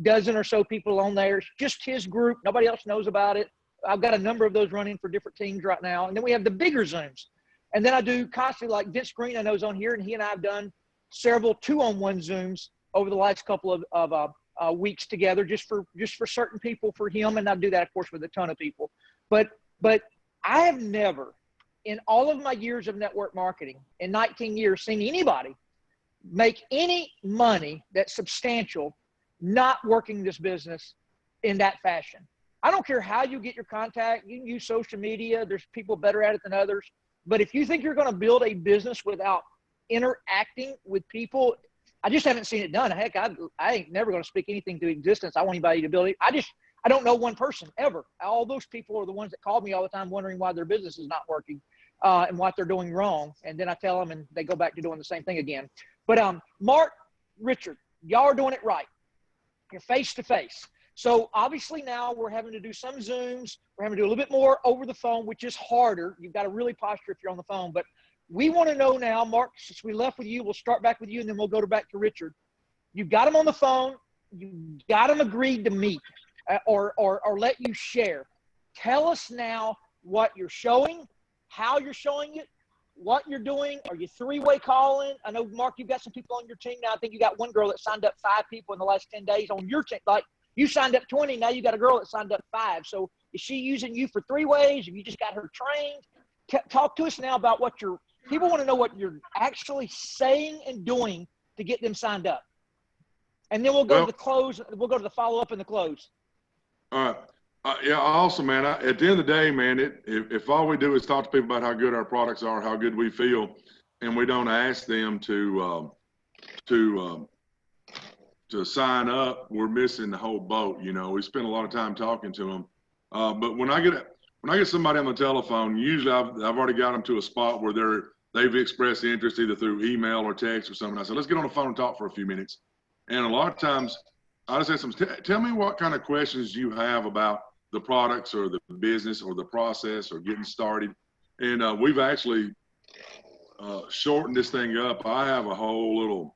dozen or so people on there. It's just his group. Nobody else knows about it. I've got a number of those running for different teams right now. And then we have the bigger Zooms. And then I do constantly, like Vince Green, I know is on here, and he and I have done several 2-on-1 Zooms over the last couple of weeks together just for certain people, for him. And I do that, of course, with a ton of people. But I have never, in all of my years of network marketing, in 19 years, seen anybody make any money that's substantial not working this business in that fashion. I don't care how you get your contact. You can use social media. There's people better at it than others. But if you think you're going to build a business without interacting with people, I just haven't seen it done. Heck, I ain't never going to speak anything to existence. I want anybody to build it. I don't know one person ever. All those people are the ones that call me all the time wondering why their business is not working and what they're doing wrong. And then I tell them and they go back to doing the same thing again. But Marc, Richard, y'all are doing it right. You're face to face. So obviously now we're having to do some Zooms. We're having to do a little bit more over the phone, which is harder. You've got to really posture if you're on the phone. But we want to know now, Marc, since we left with you, we'll start back with you and then we'll go back to Richard. You've got them on the phone. You've got them agreed to meet or let you share. Tell us now what you're showing, how you're showing it, what you're doing. Are you three-way calling? I know, Marc, you've got some people on your team now. I think you got one girl that signed up 5 people in the last 10 days on your team. Like, you signed up 20, now you got a girl that signed up 5. So is she using you for 3 ways? Have you just got her trained? Talk to us now about what people want to know what you're actually saying and doing to get them signed up. And then we'll go to the close. We'll go to the follow-up and the close. All right. Yeah, awesome, man. At the end of the day, man, if all we do is talk to people about how good our products are, how good we feel, and we don't ask them to sign up, we're missing the whole boat. You know, we spend a lot of time talking to them. But when I get somebody on the telephone, usually I've already got them to a spot where they've expressed interest either through email or text or something. I said, let's get on the phone and talk for a few minutes. And a lot of times I just ask them, tell me what kind of questions you have about the products or the business or the process or getting started. And we've actually shortened this thing up. I have a whole little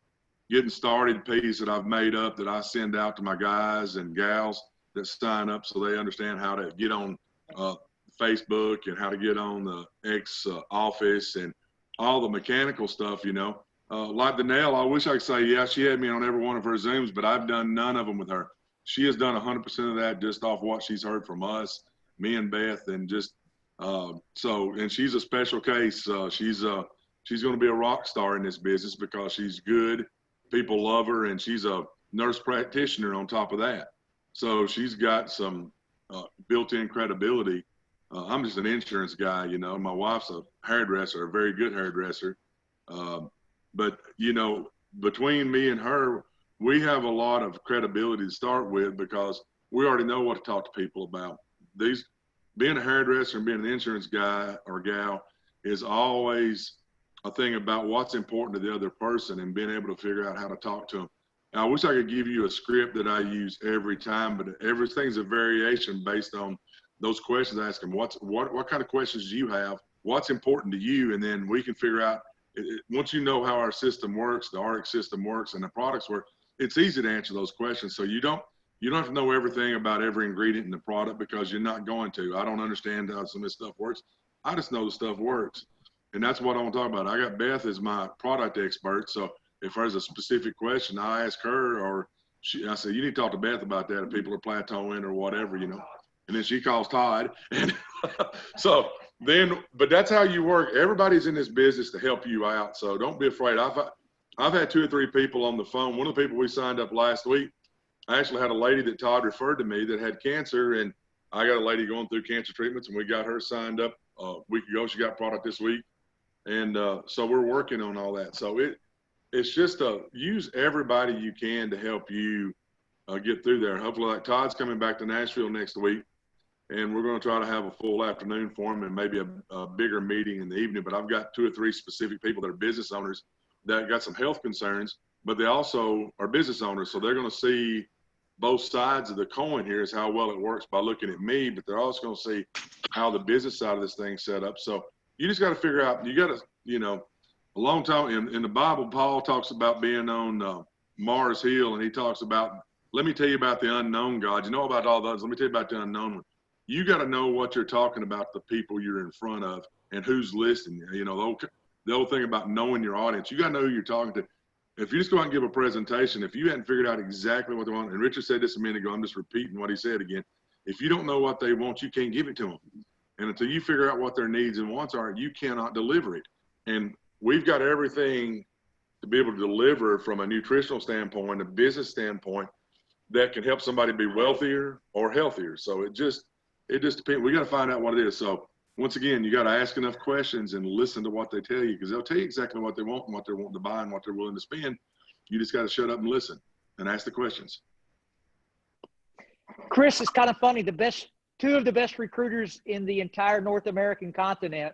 getting started piece that I've made up that I send out to my guys and gals. that sign up so they understand how to get on Facebook and how to get on the X office and all the mechanical stuff, you know. Like the nail, I wish I could say, yeah, she had me on every one of her Zooms, but I've done none of them with her. She has done 100% of that just off what she's heard from us, me and Beth, and just and she's a special case. She's going to be a rock star in this business because she's good. People love her, and she's a nurse practitioner on top of that. So she's got some built-in credibility. I'm just an insurance guy, you know. My wife's a hairdresser, a very good hairdresser. But, you know, between me and her, we have a lot of credibility to start with because we already know what to talk to people about. Being a hairdresser and being an insurance guy or gal is always a thing about what's important to the other person and being able to figure out how to talk to them. Now, I wish I could give you a script that I use every time, but everything's a variation based on those questions. I ask them, what kind of questions do you have? What's important to you? And then we can figure out, once you know how our system works, the Ariix system works, and the products work, it's easy to answer those questions. So you don't have to know everything about every ingredient in the product because you're not going to. I don't understand how some of this stuff works. I just know the stuff works. And that's what I want to talk about. I got Beth as my product expert. So if there's a specific question, I ask her, or I say, you need to talk to Beth about that if people are plateauing or whatever, you know. And then she calls Todd. And but that's how you work. Everybody's in this business to help you out. So don't be afraid. I've had 2 or 3 people on the phone. One of the people we signed up last week, I actually had a lady that Todd referred to me that had cancer, and I got a lady going through cancer treatments, and we got her signed up a week ago. She got product this week. And so we're working on all that. So it's just use everybody you can to help you get through there. Hopefully, like Todd's coming back to Nashville next week, and we're going to try to have a full afternoon for him and maybe a bigger meeting in the evening. But I've got 2 or 3 specific people that are business owners that got some health concerns, but they also are business owners. So they're going to see both sides of the coin here is how well it works by looking at me, but they're also going to see how the business side of this thing's set up. So you just got to figure out, you got to, you know, a long time in the Bible, Paul talks about being on Mars Hill, and he talks about, let me tell you about the unknown God. You know about all those. Let me tell you about the unknown one. You got to know what you're talking about, the people you're in front of and who's listening. You know, the old thing about knowing your audience, you got to know who you're talking to. If you just go out and give a presentation, if you hadn't figured out exactly what they want, and Richard said this a minute ago, I'm just repeating what he said again. If you don't know what they want, you can't give it to them. And until you figure out what their needs and wants are, you cannot deliver it. And we've got everything to be able to deliver from a nutritional standpoint, a business standpoint, that can help somebody be wealthier or healthier. So it just depends. We got to find out what it is. So once again, you got to ask enough questions and listen to what they tell you, because they'll tell you exactly what they want and what they're wanting to buy and what they're willing to spend. You just got to shut up and listen and ask the questions. Chris, it's kind of funny. 2 of the best recruiters in the entire North American continent,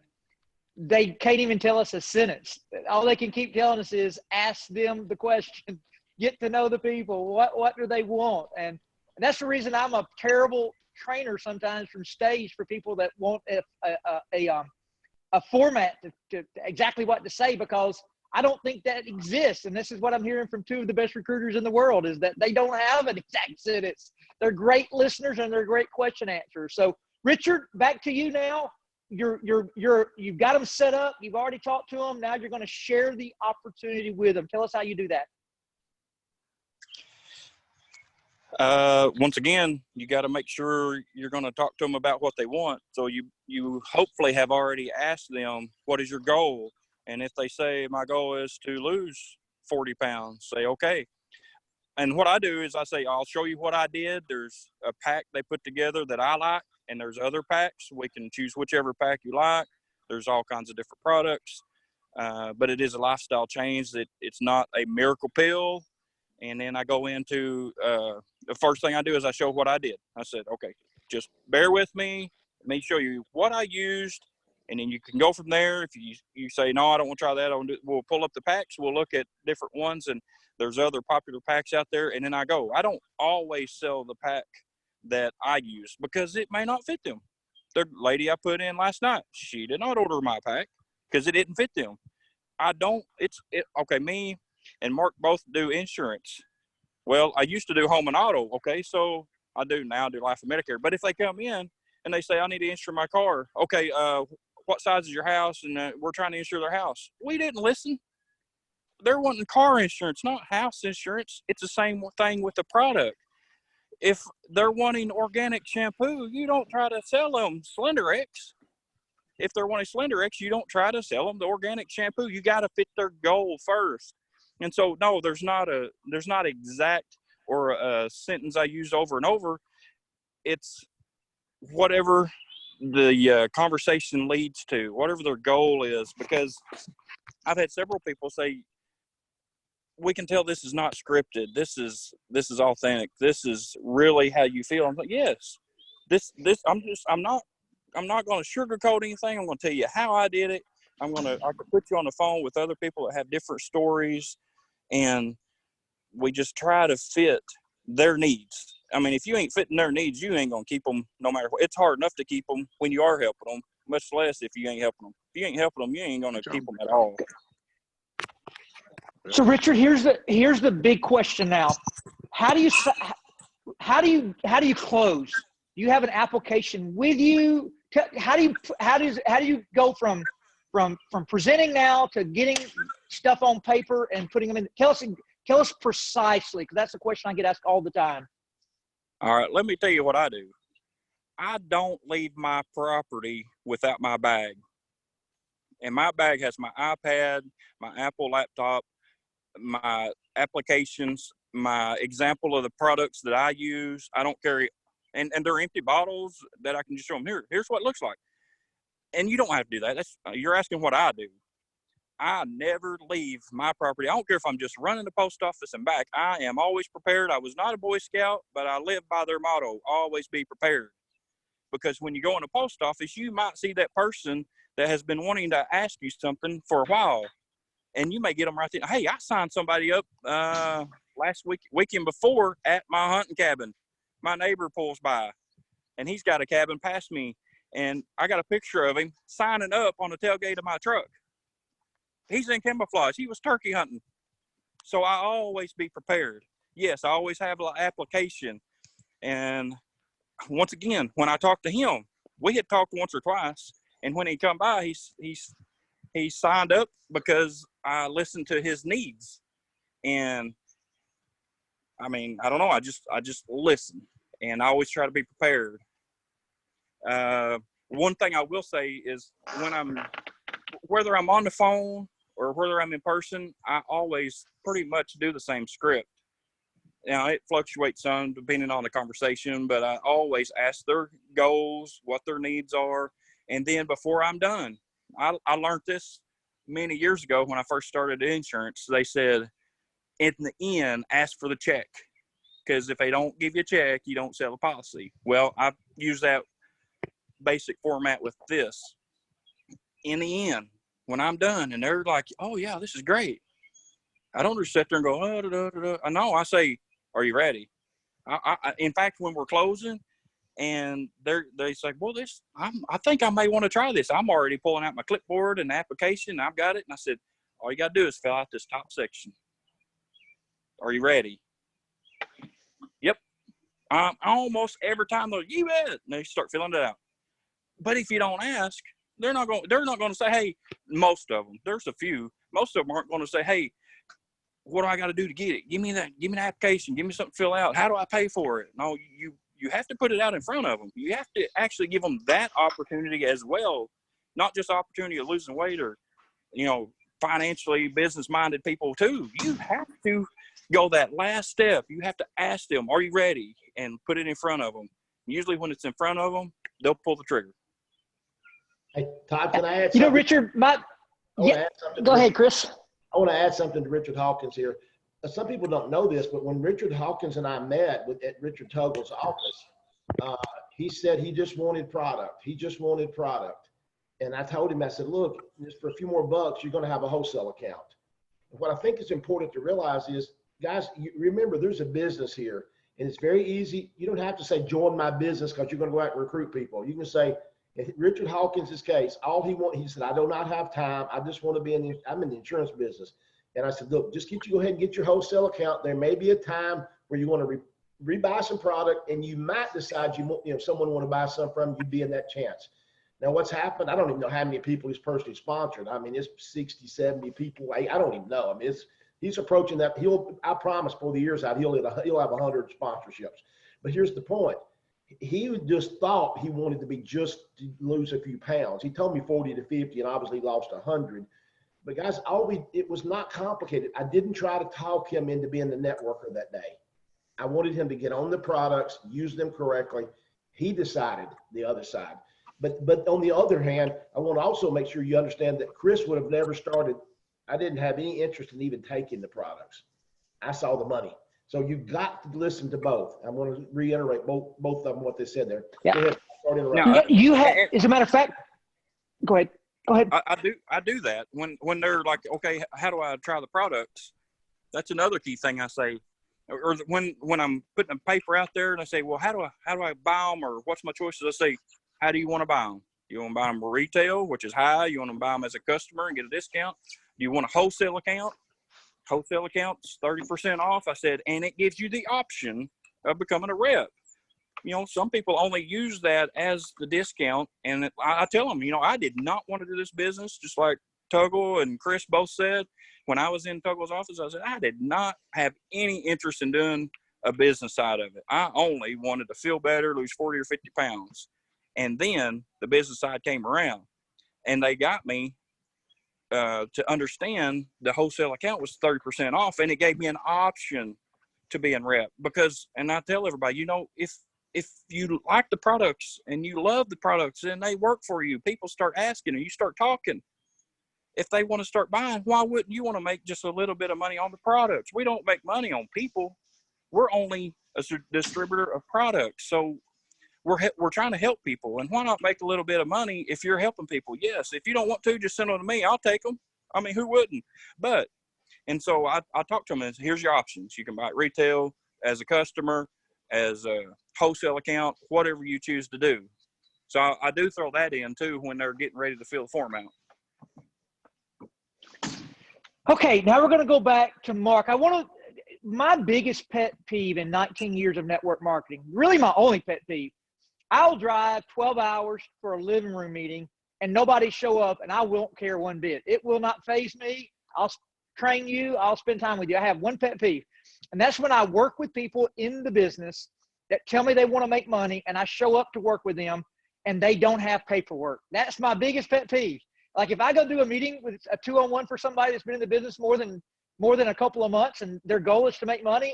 they can't even tell us a sentence. All they can keep telling us is ask them the question, get to know the people. What do they want? And that's the reason I'm a terrible trainer sometimes from stage for people that want a format to exactly what to say, because I don't think that exists. And this is what I'm hearing from 2 of the best recruiters in the world, is that they don't have an exact sentence. They're great listeners and they're great question answers. So Richard, back to you now. You've got them set up. You've already talked to them. Now you're going to share the opportunity with them. Tell us how you do that. Once again, you got to make sure you're going to talk to them about what they want. So you hopefully have already asked them, what is your goal? And if they say, my goal is to lose 40 pounds, say, okay. And what I do is I say, I'll show you what I did. There's a pack they put together that I like, and there's other packs. We can choose whichever pack you like. There's all kinds of different products, but it is a lifestyle change. It's not a miracle pill. And then I go into the first thing I do is I show what I did. I said, okay, just bear with me. Let me show you what I used. And then you can go from there. If you say, no, I don't want to try that, we'll pull up the packs. We'll look at different ones, and there's other popular packs out there. And then I go. I don't always sell the pack that I use because it may not fit them. The lady I put in last night, she did not order my pack because it didn't fit them. Okay, me and Mark both do insurance. Well, I used to do home and auto. Okay, so I do now. I do life and Medicare. But if they come in and they say, I need to insure my car. Okay, what size is your house? And we're trying to insure their house. We didn't listen. They're wanting car insurance, not house insurance. It's the same thing with the product. If they're wanting organic shampoo, you don't try to sell them Slender X. If they're wanting Slender X, you don't try to sell them the organic shampoo. You got to fit their goal first. And so, no, there's not exact or a sentence I use over and over. It's whatever the conversation leads to, whatever their goal is. Because I've had several people say, we can tell this is not scripted. This is authentic. This is really how you feel. I'm like, yes, I'm not going to sugarcoat anything. I'm going to tell you how I did it. I could put you on the phone with other people that have different stories, and we just try to fit their needs. I mean, if you ain't fitting their needs, you ain't going to keep them no matter what. It's hard enough to keep them when you are helping them, much less if you ain't helping them. If you ain't helping them, you ain't going to keep them at all. So Richard, here's the big question now. How do you close? Do you have an application with you? How do you go from presenting now to getting stuff on paper and putting them in? Tell us precisely, because that's the question I get asked all the time. All right, let me tell you what I do. I don't leave my property without my bag. And my bag has my iPad, my Apple laptop, my applications, my example of the products that I use. I don't carry, and they're empty bottles that I can just show them. Here's what it looks like. And you don't have to do that. You're asking what I do. I never leave my property. I don't care if I'm just running the post office and back. I am always prepared. I was not a Boy Scout, but I live by their motto, always be prepared. Because when you go in the post office, you might see that person that has been wanting to ask you something for a while. And you may get them right there. Hey, I signed somebody up weekend before at my hunting cabin. My neighbor pulls by, and he's got a cabin past me, and I got a picture of him signing up on the tailgate of my truck. He's in camouflage. He was turkey hunting. So I always be prepared. Yes, I always have an application. And once again, when I talked to him, we had talked once or twice, and when he come by, he signed up because I listened to his needs. And I mean, I don't know. I just listen, and I always try to be prepared. One thing I will say is whether I'm on the phone or whether I'm in person, I always pretty much do the same script. Now, it fluctuates some depending on the conversation, but I always ask their goals, what their needs are. And then before I'm done, I learned this many years ago when I first started insurance. They said, in the end, ask for the check. Because if they don't give you a check, you don't sell a policy. Well, I use that basic format with this. In the end, when I'm done and they're like, oh, yeah, this is great, I don't just sit there and go, oh, da, da, da, da. No, I say, are you ready? In fact, when we're closing and they say, well, I think I may want to try this. I'm already pulling out my clipboard and application. I've got it. And I said, all you got to do is fill out this top section. Are you ready? Yep. Almost every time they're, you bet. And they start filling it out. But if you don't ask, they're not going to say, hey, most of them, there's a few, most of them aren't going to say, hey, what do I got to do to get it? Give me an application. Give me something to fill out. How do I pay for it? No, you have to put it out in front of them. You have to actually give them that opportunity as well, not just opportunity of losing weight or, financially business-minded people too. You have to go that last step. You have to ask them, are you ready? And put it in front of them. Usually when it's in front of them, they'll pull the trigger. Hey, Todd, can I add something? Richard, go ahead, Chris. I want to add something to Richard Hawkins here. Some people don't know this, but when Richard Hawkins and I met at Richard Tuggle's office, he said he just wanted product. He just wanted product. And I told him, I said, look, just for a few more bucks, you're going to have a wholesale account. And what I think is important to realize is, guys, you remember there's a business here, and it's very easy. You don't have to say, join my business, because you're going to go out and recruit people. You can say, in Richard Hawkins' case, he said, I do not have time. I just want to be I'm in the insurance business. And I said, look, just go ahead and get your wholesale account. There may be a time where you want to rebuy some product, and you might decide if someone want to buy some from you, be in that chance. Now, what's happened, I don't even know how many people he's personally sponsored. I mean, it's 60, 70 people. I don't even know. I mean, he's approaching that. I promise before the year's out, he'll have 100 sponsorships. But here's the point. He just thought he wanted to be just to lose a few pounds. He told me 40 to 50, and obviously lost 100. But guys, it was not complicated. I didn't try to talk him into being the networker that day. I wanted him to get on the products, use them correctly. He decided the other side. But on the other hand, I want to also make sure you understand that Chris would have never started. I didn't have any interest in even taking the products. I saw the money. So you got to listen to both. I want to reiterate both of them, what they said there. Yeah. Go ahead. Now, you have, as a matter of fact, go ahead. I do that when they're like, okay, how do I try the products? That's another key thing I say. Or when I'm putting a paper out there and I say, well, how do I buy them, or what's my choices? I say, how do you want to buy them? You want to buy them retail, which is high? You want to buy them as a customer and get a discount? Do you want a wholesale account? Wholesale account's 30% off. I said, and it gives you the option of becoming a rep. You know, some people only use that as the discount. And I tell them, you know, I did not want to do this business, just like Tuggle and Chris both said. When I was in Tuggle's office, I said, I did not have any interest in doing a business side of it. I only wanted to feel better, lose 40 or 50 pounds. And then the business side came around, and they got me to understand the wholesale account was 30% off, and it gave me an option to be in rep. Because, and I tell everybody, you know, if you like the products and you love the products and they work for you, people start asking and you start talking. If they want to start buying, why wouldn't you want to make just a little bit of money on the products? We don't make money on people. We're only a distributor of products. So we're trying to help people. And why not make a little bit of money if you're helping people? Yes. If you don't want to, just send them to me. I'll take them. I mean, who wouldn't? And so I talk to them and say, here's your options. You can buy it retail, as a customer, as a wholesale account, whatever you choose to do. So I do throw that in too when they're getting ready to fill the form out. Okay, now we're going to go back to Mark. My biggest pet peeve in 19 years of network marketing, really my only pet peeve, I'll drive 12 hours for a living room meeting and nobody show up, and I won't care one bit. It will not faze me. I'll train you. I'll spend time with you. I have one pet peeve, and that's when I work with people in the business that tell me they want to make money, and I show up to work with them and they don't have paperwork. That's my biggest pet peeve. Like if I go do a meeting with a 2-on-1 for somebody that's been in the business more than a couple of months, and their goal is to make money,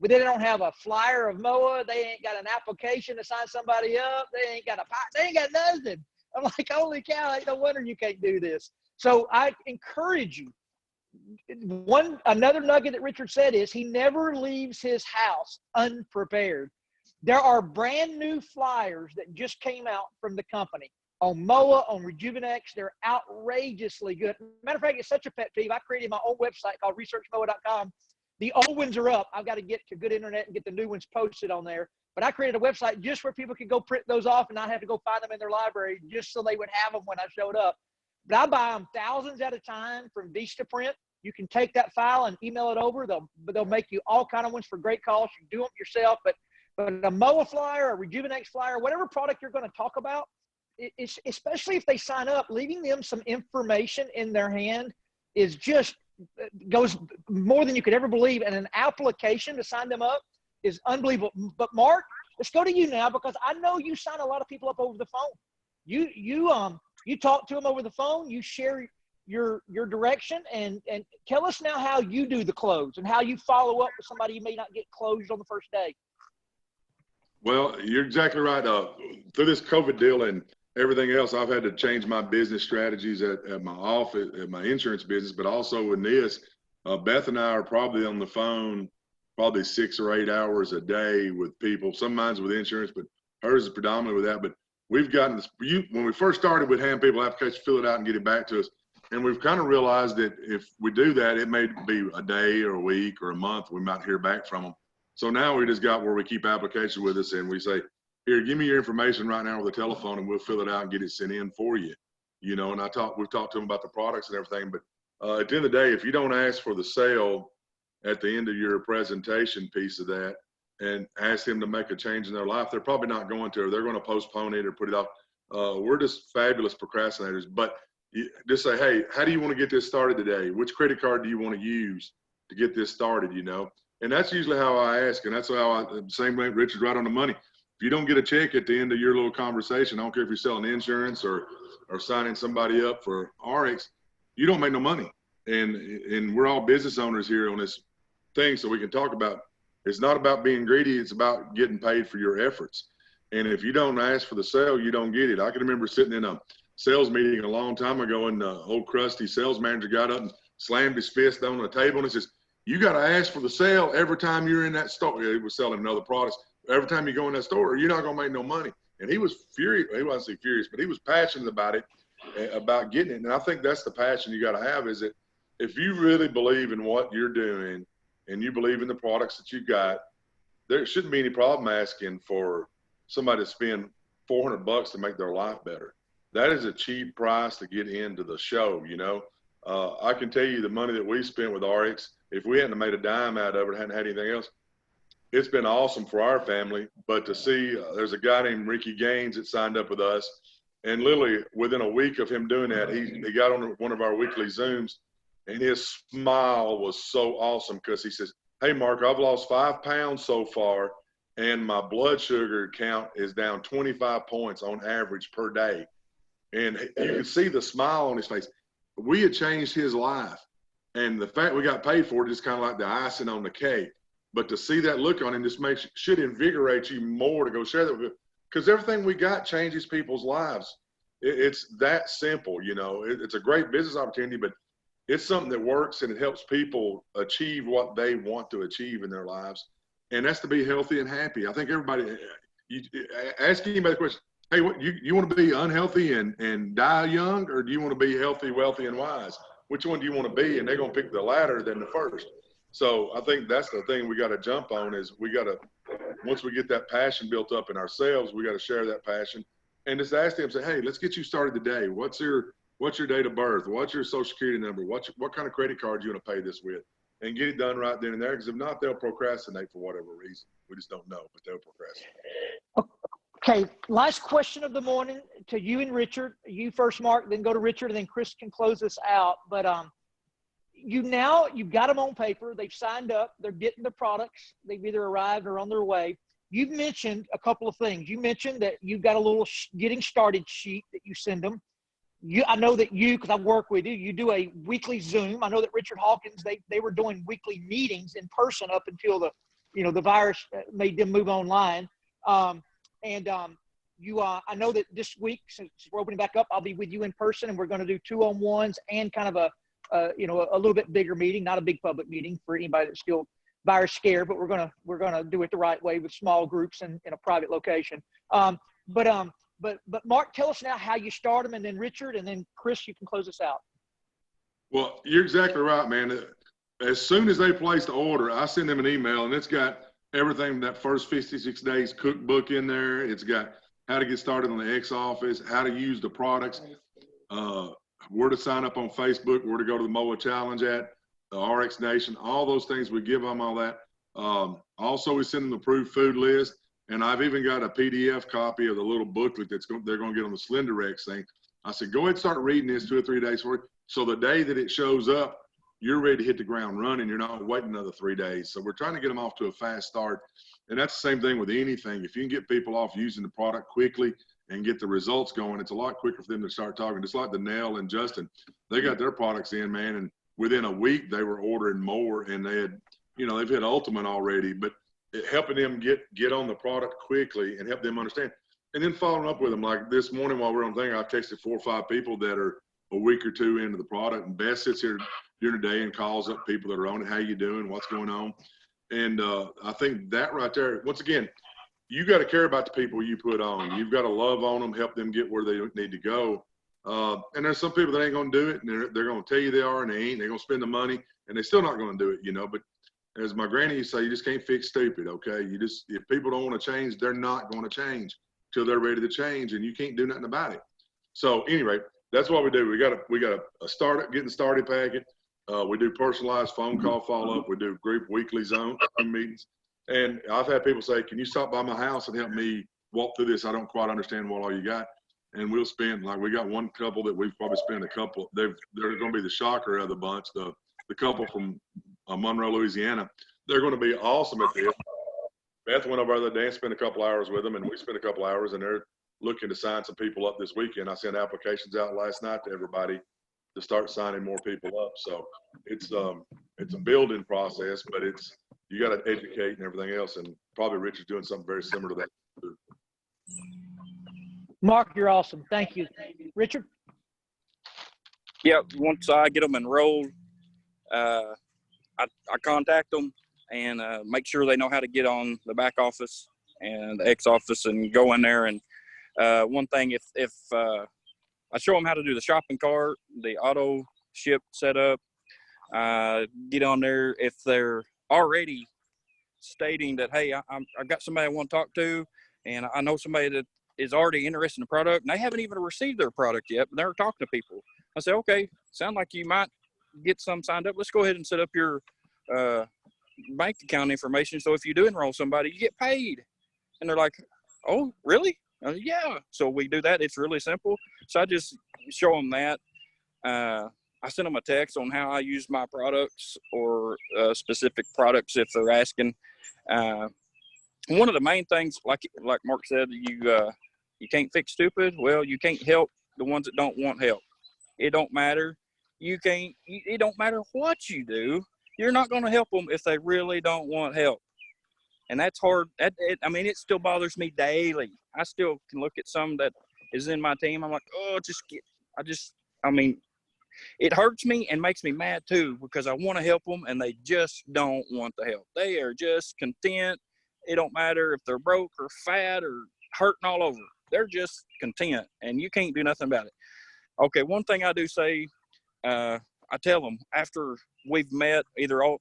but they don't have a flyer of MOA, they ain't got an application to sign somebody up, they ain't got nothing. I'm like, holy cow, ain't no wonder you can't do this. So I encourage you. Another nugget that Richard said is he never leaves his house unprepared. There are brand new flyers that just came out from the company on MOA, on Rejuvenex. They're outrageously good. Matter of fact, it's such a pet peeve. I created my own website called researchmoa.com. The old ones are up. I've got to get to good internet and get the new ones posted on there. But I created a website just where people could go print those off and not have to go find them in their library, just so they would have them when I showed up. But I buy them thousands at a time from Vistaprint. You can take that file and email it over. They'll make you all kind of ones for great cost. You do them yourself. But a MOA flyer, a Rejuvenex flyer, whatever product you're going to talk about, especially if they sign up, leaving them some information in their hand is just goes more than you could ever believe. And an application to sign them up is unbelievable. But Mark, let's go to you now, because I know you sign a lot of people up over the phone. You talk to them over the phone. You share your direction, and tell us now how you do the close and how you follow up with somebody you may not get closed on the first day. Well, you're exactly right. Through this COVID deal and everything else, I've had to change my business strategies at my office, at my insurance business, but also in this. Beth and I are probably on the phone probably 6 or 8 hours a day with people. Some mine's with insurance, but hers is predominantly with that. But we've gotten this. When we first started, we'd hand people applications, fill it out, and get it back to us. And we've kind of realized that if we do that, it may be a day or a week or a month. We might hear back from them. So now we just got where we keep applications with us, and we say, here, give me your information right now with the telephone, and we'll fill it out and get it sent in for you. You know, and we've talked to them about the products and everything. But at the end of the day, if you don't ask for the sale at the end of your presentation piece of that, and ask them to make a change in their life, they're probably not going to, or they're going to postpone it or put it off. We're just fabulous procrastinators. But you just say, hey, how do you want to get this started today? Which credit card do you want to use to get this started, you know? And that's usually how I ask, and that's how same way Richard's right on the money. If you don't get a check at the end of your little conversation, I don't care if you're selling insurance or signing somebody up for Ariix, you don't make no money. And we're all business owners here on this thing, so we can talk about, it's not about being greedy, it's about getting paid for your efforts. And if you don't ask for the sale, you don't get it. I can remember sitting in a sales meeting a long time ago, and the old crusty sales manager got up and slammed his fist on the table and he says, you got to ask for the sale every time you're in that store. He was selling other products. Every time you go in that store, you're not going to make no money. And he was furious. He wasn't say furious, but he was passionate about it, about getting it. And I think that's the passion you got to have, is that if you really believe in what you're doing and you believe in the products that you got, there shouldn't be any problem asking for somebody to spend $400 to make their life better. That is a cheap price to get into the show, you know. I can tell you the money that we spent with Ariix, if we hadn't made a dime out of it, hadn't had anything else, it's been awesome for our family. But to see, there's a guy named Ricky Gaines that signed up with us, and literally within a week of him doing that, he got on one of our weekly Zooms, and his smile was so awesome because he says, hey, Mark, I've lost 5 pounds so far, and my blood sugar count is down 25 points on average per day. And you can see the smile on his face. We had changed his life. And the fact we got paid for it is kind of like the icing on the cake. But to see that look on him just should invigorate you more to go share that with, because everything we got changes people's lives. It's that simple, you know. It's a great business opportunity, but it's something that works and it helps people achieve what they want to achieve in their lives. And that's to be healthy and happy. I think everybody, you ask anybody the question, hey, what you want to be unhealthy and die young, or do you want to be healthy, wealthy, and wise? Which one do you want to be? And they're going to pick the latter than the first. So I think that's the thing we got to jump on, is we got to, once we get that passion built up in ourselves, we got to share that passion and just ask them, say, hey, let's get you started today. What's your date of birth? What's your social security number? What kind of credit card you want to pay this with? And get it done right then and there, because if not, they'll procrastinate for whatever reason. We just don't know, but they'll procrastinate. Okay, last question of the morning to you and Richard. You first, Mark, then go to Richard, and then Chris can close us out. But you've got them on paper. They've signed up. They're getting the products. They've either arrived or on their way. You've mentioned a couple of things. You mentioned that you've got a little getting started sheet that you send them. I know that because I work with you, you do a weekly Zoom. I know that Richard Hawkins, they were doing weekly meetings in person up until the virus made them move online. I know that this week, since we're opening back up, I'll be with you in person, and we're going to do 2-on-1s and kind of a little bit bigger meeting, not a big public meeting for anybody that's still virus scared, but we're gonna do it the right way with small groups and in a private location. But Mark, tell us now how you start them, and then Richard, and then Chris, you can close us out. Well, you're exactly right, man. As soon as they place the order, I send them an email, and it's got everything, that first 56 days cookbook in there. It's got how to get started on the X Office, how to use the products, where to sign up on Facebook, where to go to the MOA Challenge at, the Ariix Nation, all those things. We give them all that. Also, we send them the approved food list, and I've even got a PDF copy of the little booklet they're going to get on the SlenderX thing. I said, go ahead and start reading this 2 or 3 days for it. So the day that it shows up, you're ready to hit the ground running. You're not waiting another 3 days. So we're trying to get them off to a fast start. And that's the same thing with anything. If you can get people off using the product quickly and get the results going, it's a lot quicker for them to start talking. Just like the Nell and Justin, they got their products in, man, and within a week they were ordering more, and they had, they've hit Ultimate already, but helping them get on the product quickly and help them understand. And then following up with them, like this morning while we're on thing, I texted 4 or 5 people that are a week or 2 into the product, and Beth sits here during the day and calls up people that are on it. How you doing? What's going on? And I think that right there, once again, you got to care about the people you put on. You've got to love on them, help them get where they need to go. And there's some people that ain't going to do it, and they're going to tell you they are, and they ain't. They're going to spend the money, and they're still not going to do it, But as my granny used to say, you just can't fix stupid, okay? If people don't want to change, they're not going to change till they're ready to change, and you can't do nothing about it. So anyway, that's what we do. We got a getting started packet. We do personalized phone call follow-up. We do group weekly Zoom meetings. And I've had people say, can you stop by my house and help me walk through this? I don't quite understand what all you got. And we'll spend, like, we got one couple that we've probably spent they're going to be the shocker of the bunch. The couple from Monroe, Louisiana, they're going to be awesome at this. Beth went over the other day and spent a couple hours with them, and we spent a couple hours, and they're looking to sign some people up this weekend. I sent applications out last night to everybody to start signing more people up. So it's a building process, but you got to educate and everything else. And probably Rich is doing something very similar to that. Mark, you're awesome. Thank you. Richard? Yeah, once I get them enrolled, I contact them and make sure they know how to get on the back office and the X office and go in there. And one thing, if I show them how to do the shopping cart, the auto ship setup, get on there. If they're already stating that, hey, I've got somebody I want to talk to, and I know somebody that is already interested in the product, and they haven't even received their product yet, but they're talking to people. I say, okay, sound like you might get some signed up. Let's go ahead and set up your bank account information. So if you do enroll somebody, you get paid. And they're like, oh, really? Yeah. So we do that. It's really simple. So I just show them that. I send them a text on how I use my products or specific products if they're asking. One of the main things, like Mark said, you can't fix stupid. Well, you can't help the ones that don't want help. It don't matter. It don't matter what you do. You're not going to help them if they really don't want help. And that's hard. It still bothers me daily. I still can look at some that is in my team. I'm like, oh, it hurts me and makes me mad too, because I want to help them and they just don't want the help. They are just content. It don't matter if they're broke or fat or hurting all over. They're just content, and you can't do nothing about it. Okay, one thing I do say, I tell them after we've met, either of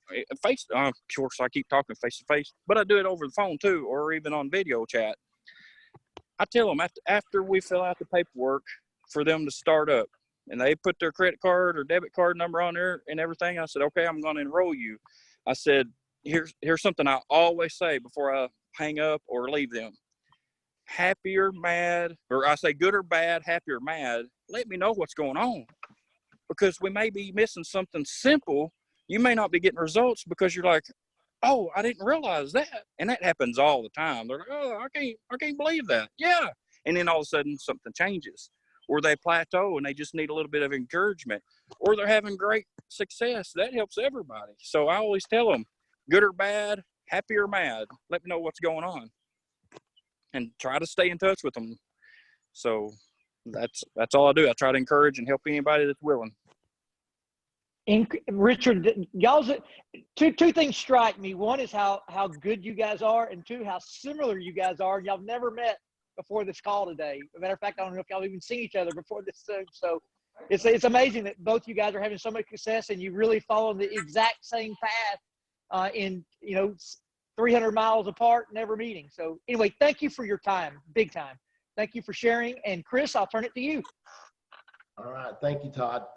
course I keep talking face to face, but I do it over the phone too, or even on video chat. I tell them after we fill out the paperwork for them to start up, and they put their credit card or debit card number on there and everything, I said, okay, I'm going to enroll you. I said, here's something I always say before I hang up or leave them. Happy or mad, or I say good or bad, happy or mad, let me know what's going on. Because we may be missing something simple. You may not be getting results because you're like, oh, I didn't realize that. And that happens all the time. They're like, oh, I can't believe that. Yeah. And then all of a sudden something changes, or they plateau and they just need a little bit of encouragement, or they're having great success. That helps everybody. So I always tell them, good or bad, happy or mad, let me know what's going on, and try to stay in touch with them. So that's all I do. I try to encourage and help anybody that's willing. Richard, y'all's two things strike me. One is how good you guys are, and two, how similar you guys are. Y'all never met before this call today. As a matter of fact, I don't know if y'all even seen each other before this Zoom. So it's amazing that both you guys are having so much success, and you really follow the exact same path in 300 miles apart, never meeting. So anyway, thank you for your time, big time. Thank you for sharing. And Chris, I'll turn it to you. All right. Thank you, Todd.